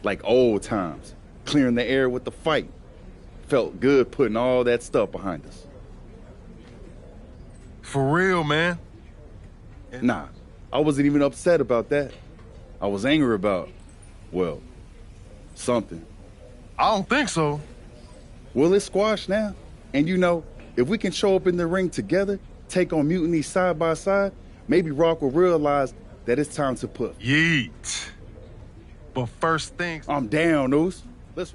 Like old times. Clearing the air with the fight. Felt good putting all that stuff behind us. For real, man. Nah, I wasn't even upset about that. I was angry about, well, something. I don't think so. Well, it's squashed now. And you know, if we can show up in the ring together, take on Mutiny side by side, maybe Rock will realize that it's time to put. Yeet. But first things. I'm down, Oos. Let's.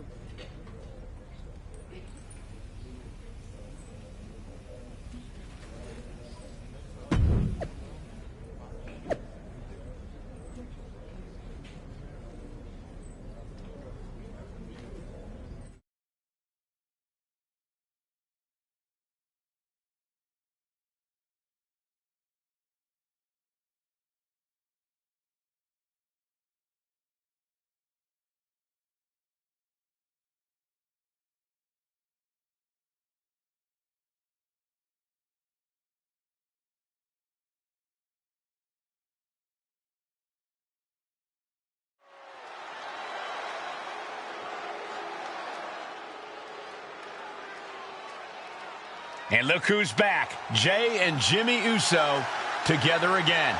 And look who's back. Jay and Jimmy Uso together again.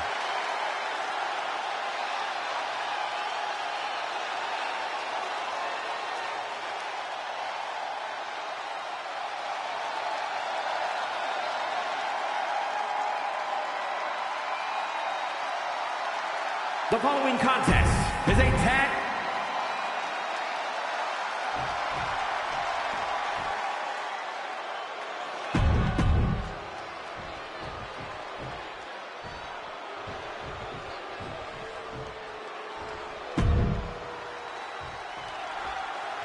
The following contest is a tag.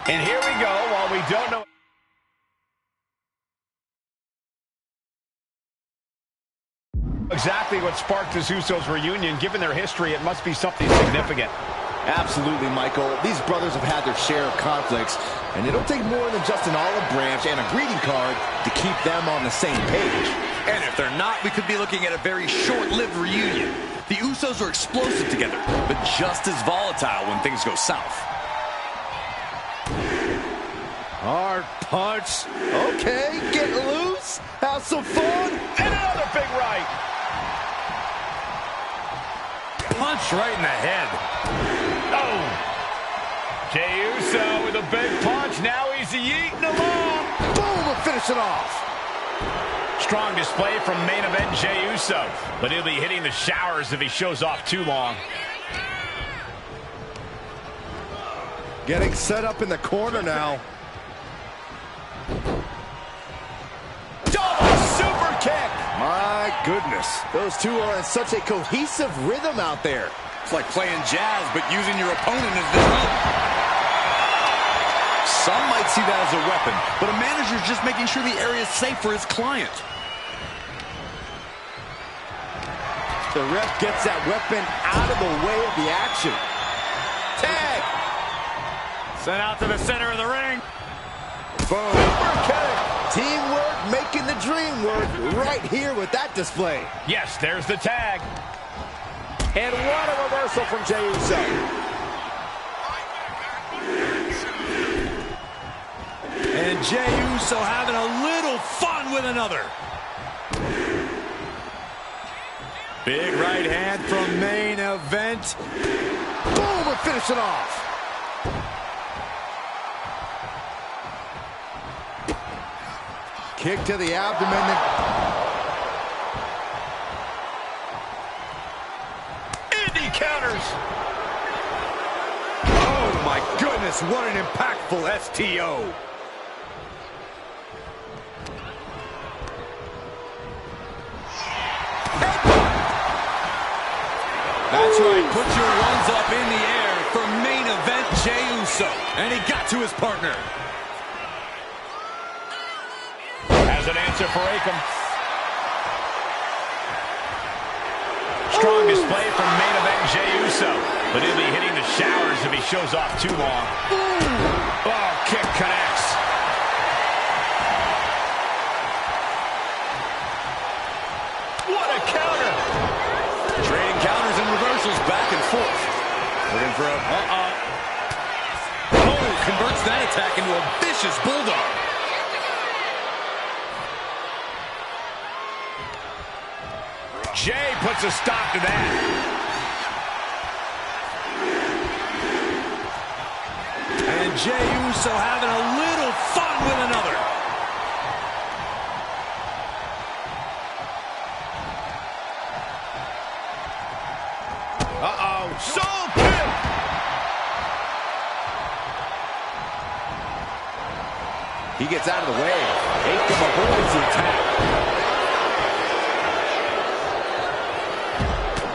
And here we go, while we don't know exactly what sparked this Usos reunion, given their history, it must be something significant. Absolutely, Michael. These brothers have had their share of conflicts, and it'll take more than just an olive branch and a greeting card to keep them on the same page. And if they're not, we could be looking at a very short-lived reunion. The Usos are explosive together, but just as volatile when things go south. Hard punch. Okay, get loose. Have some fun. And another big right. Punch right in the head. Oh. Jey Uso with a big punch. Now he's yeeting along. Boom, and finish it off. Strong display from main event Jey Uso, but he'll be hitting the showers if he shows off too long. Getting set up in the corner now. Double super kick. My goodness. Those two are in such a cohesive rhythm out there. It's like playing jazz, but using your opponent as the drum. Some might see that as a weapon, but a manager's just making sure the area is safe for his client. The ref gets that weapon out of the way of the action. Tag. Sent out to the center of the ring. Boom. Super kick. Teamwork making the dream work right here with that display. Yes, there's the tag. And what a reversal from Jey Uso. And Jey Uso having a little fun with another. Big right hand from main event. Boom, and finish it off. Kick to the abdomen. Indy counters. Oh my goodness, what an impactful STO. That's right, put your ones up in the air for main event Jey Uso. And he got to his partner. Has an answer for Akam. Strong display from main event Jey Uso, but he'll be hitting the showers if he shows off too long. Oh, kick connects. What a counter. Trading counters and reversals back and forth. We're going for him. Oh, converts that attack into a vicious bulldog. Jay puts a stop to that. And Jey Uso having a little fun with another. Soul kick! He gets out of the way. Akam avoids the attack.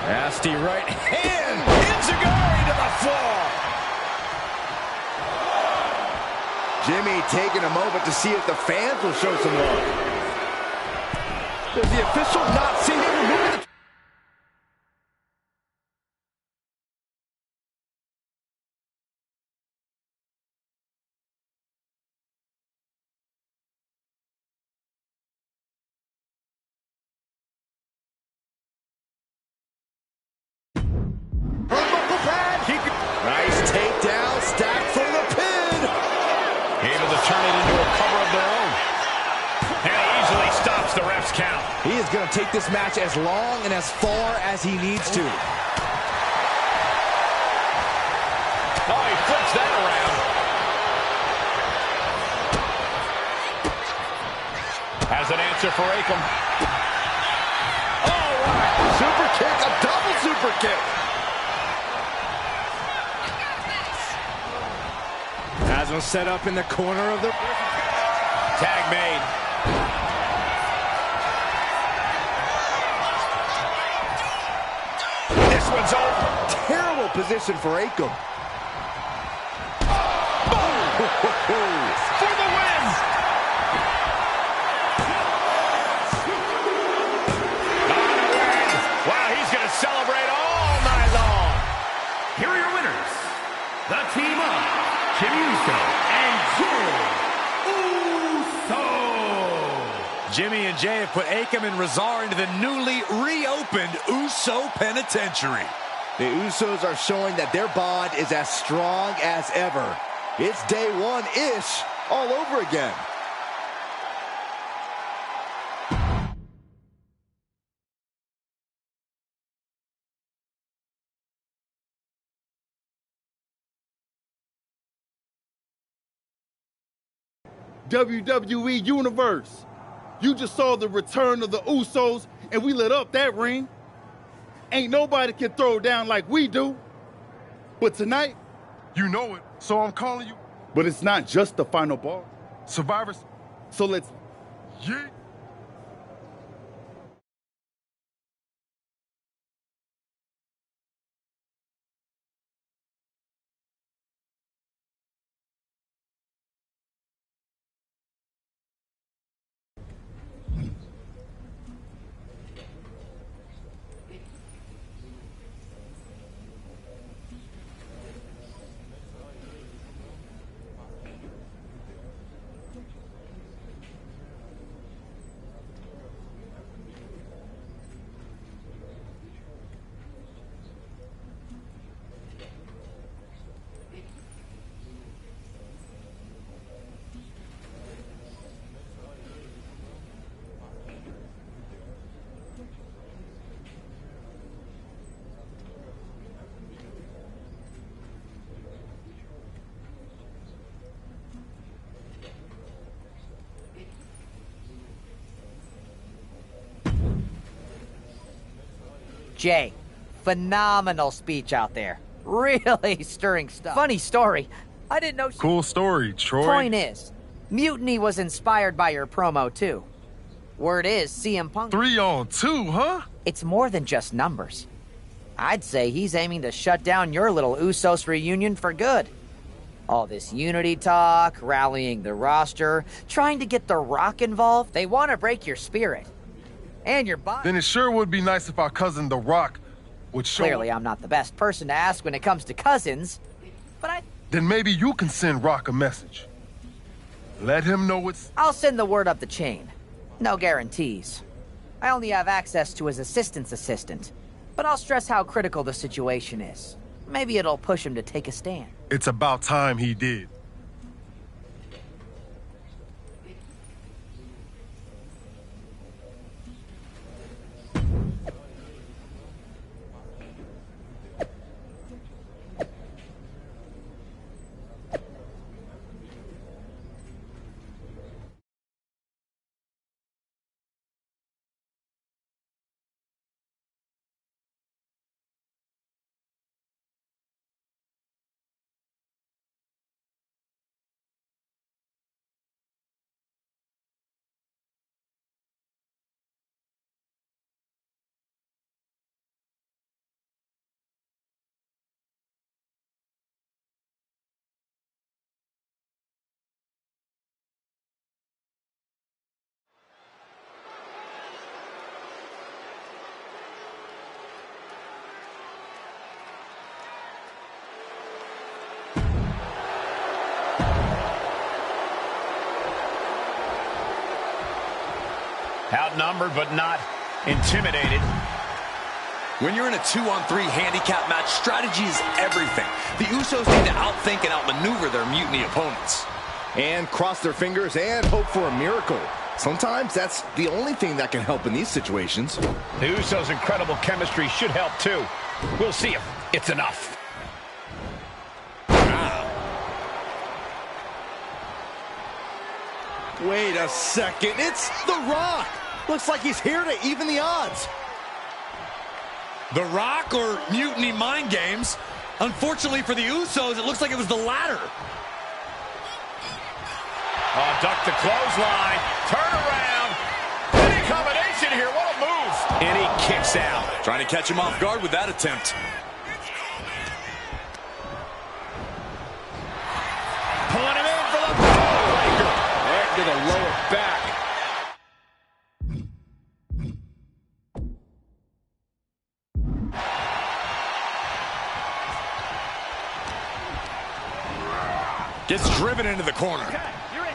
Nasty right hand. Enziguri to the floor. Jimmy taking a moment to see if the fans will show some love. Does the official not see him removing the... Nice takedown, stacked for the pin. Able to turn it into a cover of their own. And he easily stops the ref's count. He is going to take this match as long and as far as he needs to. Oh, he flips that around. Has an answer for Akam. All right, super kick, a double super kick. Has him set up in the corner of the... Tag made. This one's over. Terrible position for Akam. For the win! Wow, he's going to celebrate all night long. Here are your winners, the team of Jimmy Uso and Jey Uso. Jimmy and Jay have put Akam and Rezar into the newly reopened Uso Penitentiary. The Usos are showing that their bond is as strong as ever. It's day one-ish all over again. WWE Universe. You just saw the return of the Usos, and we lit up that ring. Ain't nobody can throw down like we do. But tonight... You know it, so I'm calling you. But it's not just the final ball. Survivors. So let's... Yeah. Jay, phenomenal speech out there. Really stirring stuff. Funny story. I didn't know... Cool story, Troy. Point is, Mutiny was inspired by your promo, too. Word is, CM Punk... 3-on-2, huh? It's more than just numbers. I'd say he's aiming to shut down your little Usos reunion for good. All this unity talk, rallying the roster, trying to get The Rock involved. They want to break your spirit. And your body. Then it sure would be nice if our cousin The Rock would show... Clearly, I'm not the best person to ask when it comes to cousins, but Then maybe you can send Rock a message. Let him know it's... I'll send the word up the chain. No guarantees. I only have access to his assistant's assistant, but I'll stress how critical the situation is. Maybe it'll push him to take a stand. It's about time he did. Outnumbered, but not intimidated. When you're in a 2-on-3 handicap match, strategy is everything. The Usos need to outthink and outmaneuver their mutiny opponents. And cross their fingers and hope for a miracle. Sometimes that's the only thing that can help in these situations. The Usos' incredible chemistry should help too. We'll see if it's enough. Wait a second, it's The Rock! Looks like he's here to even the odds. The Rock or Mutiny Mind Games? Unfortunately for the Usos, it looks like it was the latter. Oh, duck the clothesline. Turn around. Any combination here. What a move. And he kicks out. Trying to catch him off guard with that attempt. Pulling him in for the breaker. Right to the lower back. Gets driven into the corner. Okay, you're in.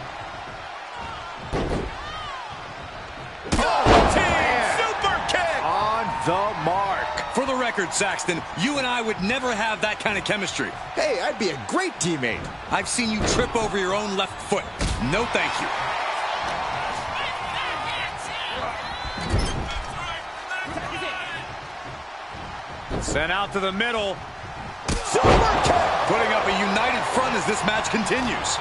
Super kick! On the mark. For the record, Saxton, you and I would never have that kind of chemistry. Hey, I'd be a great teammate. I've seen you trip over your own left foot. No thank you. Sent out to the middle. Super kick! Putting up a united front as this match continues.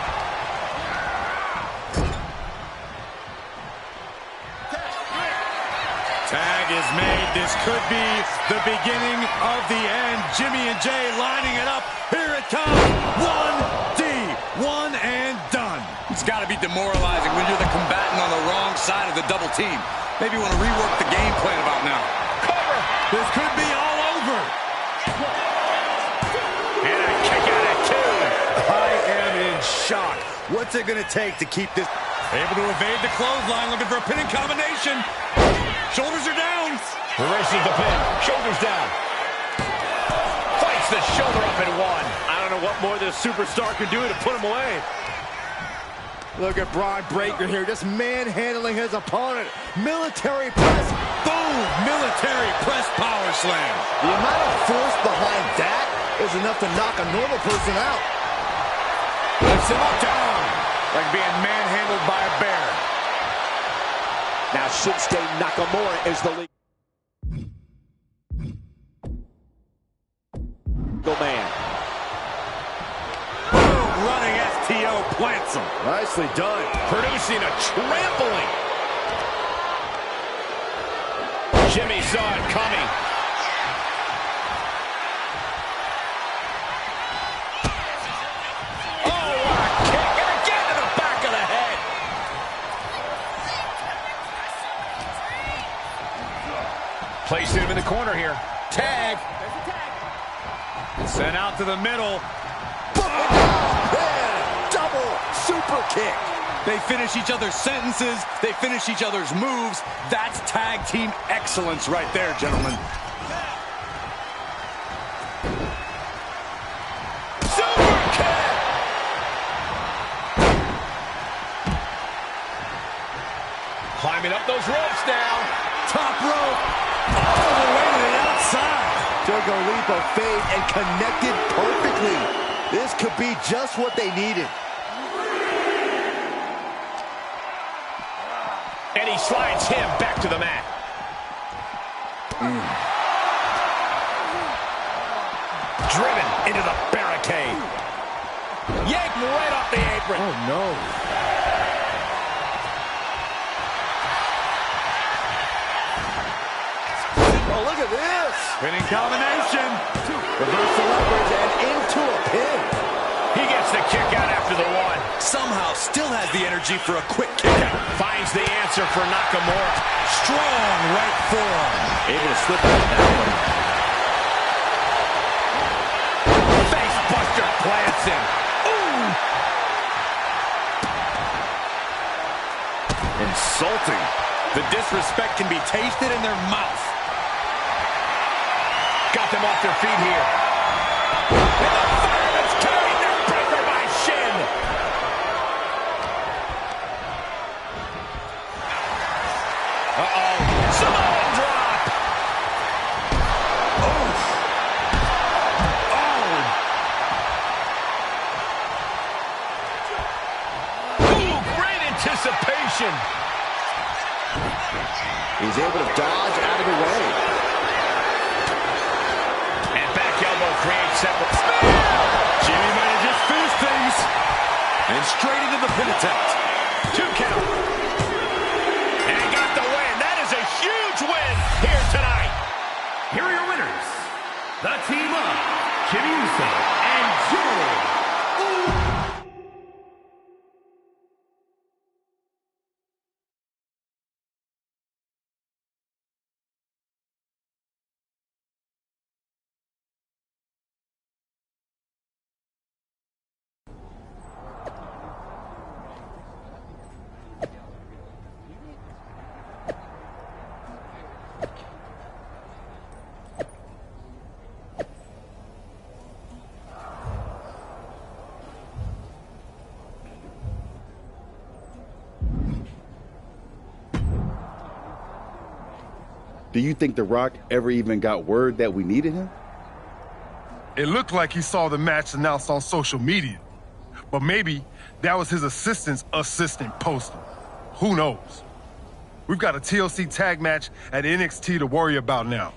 Tag is made. This could be the beginning of the end. Jimmy and Jay lining it up. Here it comes. 1D. One and done. It's got to be demoralizing when you're the combatant on the wrong side of the double team. Maybe you want to rework the game plan about now. Cover. This could be all over. And a kick out at two. I am in shock. What's it going to take to keep this? Able to evade the clothesline, looking for a pinning combination. Shoulders are down. Reverses the pin. Shoulders down. Fights the shoulder up in one. I don't know what more this superstar can do to put him away. Look at Braun Breaker here, just manhandling his opponent. Military press. Boom! Military press power slam. The amount of force behind that is enough to knock a normal person out. Lifts him up down. Like being manhandled by a bear. Now Shinsuke Nakamura is the lead man. Boom! Running STO plants him. Nicely done. Producing a trampling. Jimmy saw it coming. Oh, what a kick. And again to the back of the head. Placing him in the corner here. Tag. Sent out to the middle. Double super kick. They finish each other's sentences. They finish each other's moves. That's tag team excellence right there, gentlemen. Super kick. Climbing up those ropes now. Top rope. All the way to the outside. Took a leap of faith and connected perfectly. This could be just what they needed. And he slides him back to the mat. Driven into the barricade. Yanked right off the apron. Oh, no. Oh, look at this. Winning combination. Reverse the leverage and into a pin. He gets the kick out after the one. Somehow still has the energy for a quick kick out. Finds the answer for Nakamura. Strong right forearm. Able to slip out of that one. Face buster plants him. Ooh! Insulting. The disrespect can be tasted in their mouth. Got them off their feet here. And the fireman's carrying their breaker by shin. Uh-oh. Samoan drop. Oh. Oh. Ooh, great anticipation. He's able to dodge out of the way. Creates separate. Jimmy might have just finished things. And straight into the pin attempt. 2 count. And got the win. That is a huge win here tonight. Here are your winners. The team of Jimmy Uso and Joe. Do you think The Rock ever even got word that we needed him? It looked like he saw the match announced on social media. But maybe that was his assistant's assistant posting. Who knows? We've got a TLC tag match at NXT to worry about now.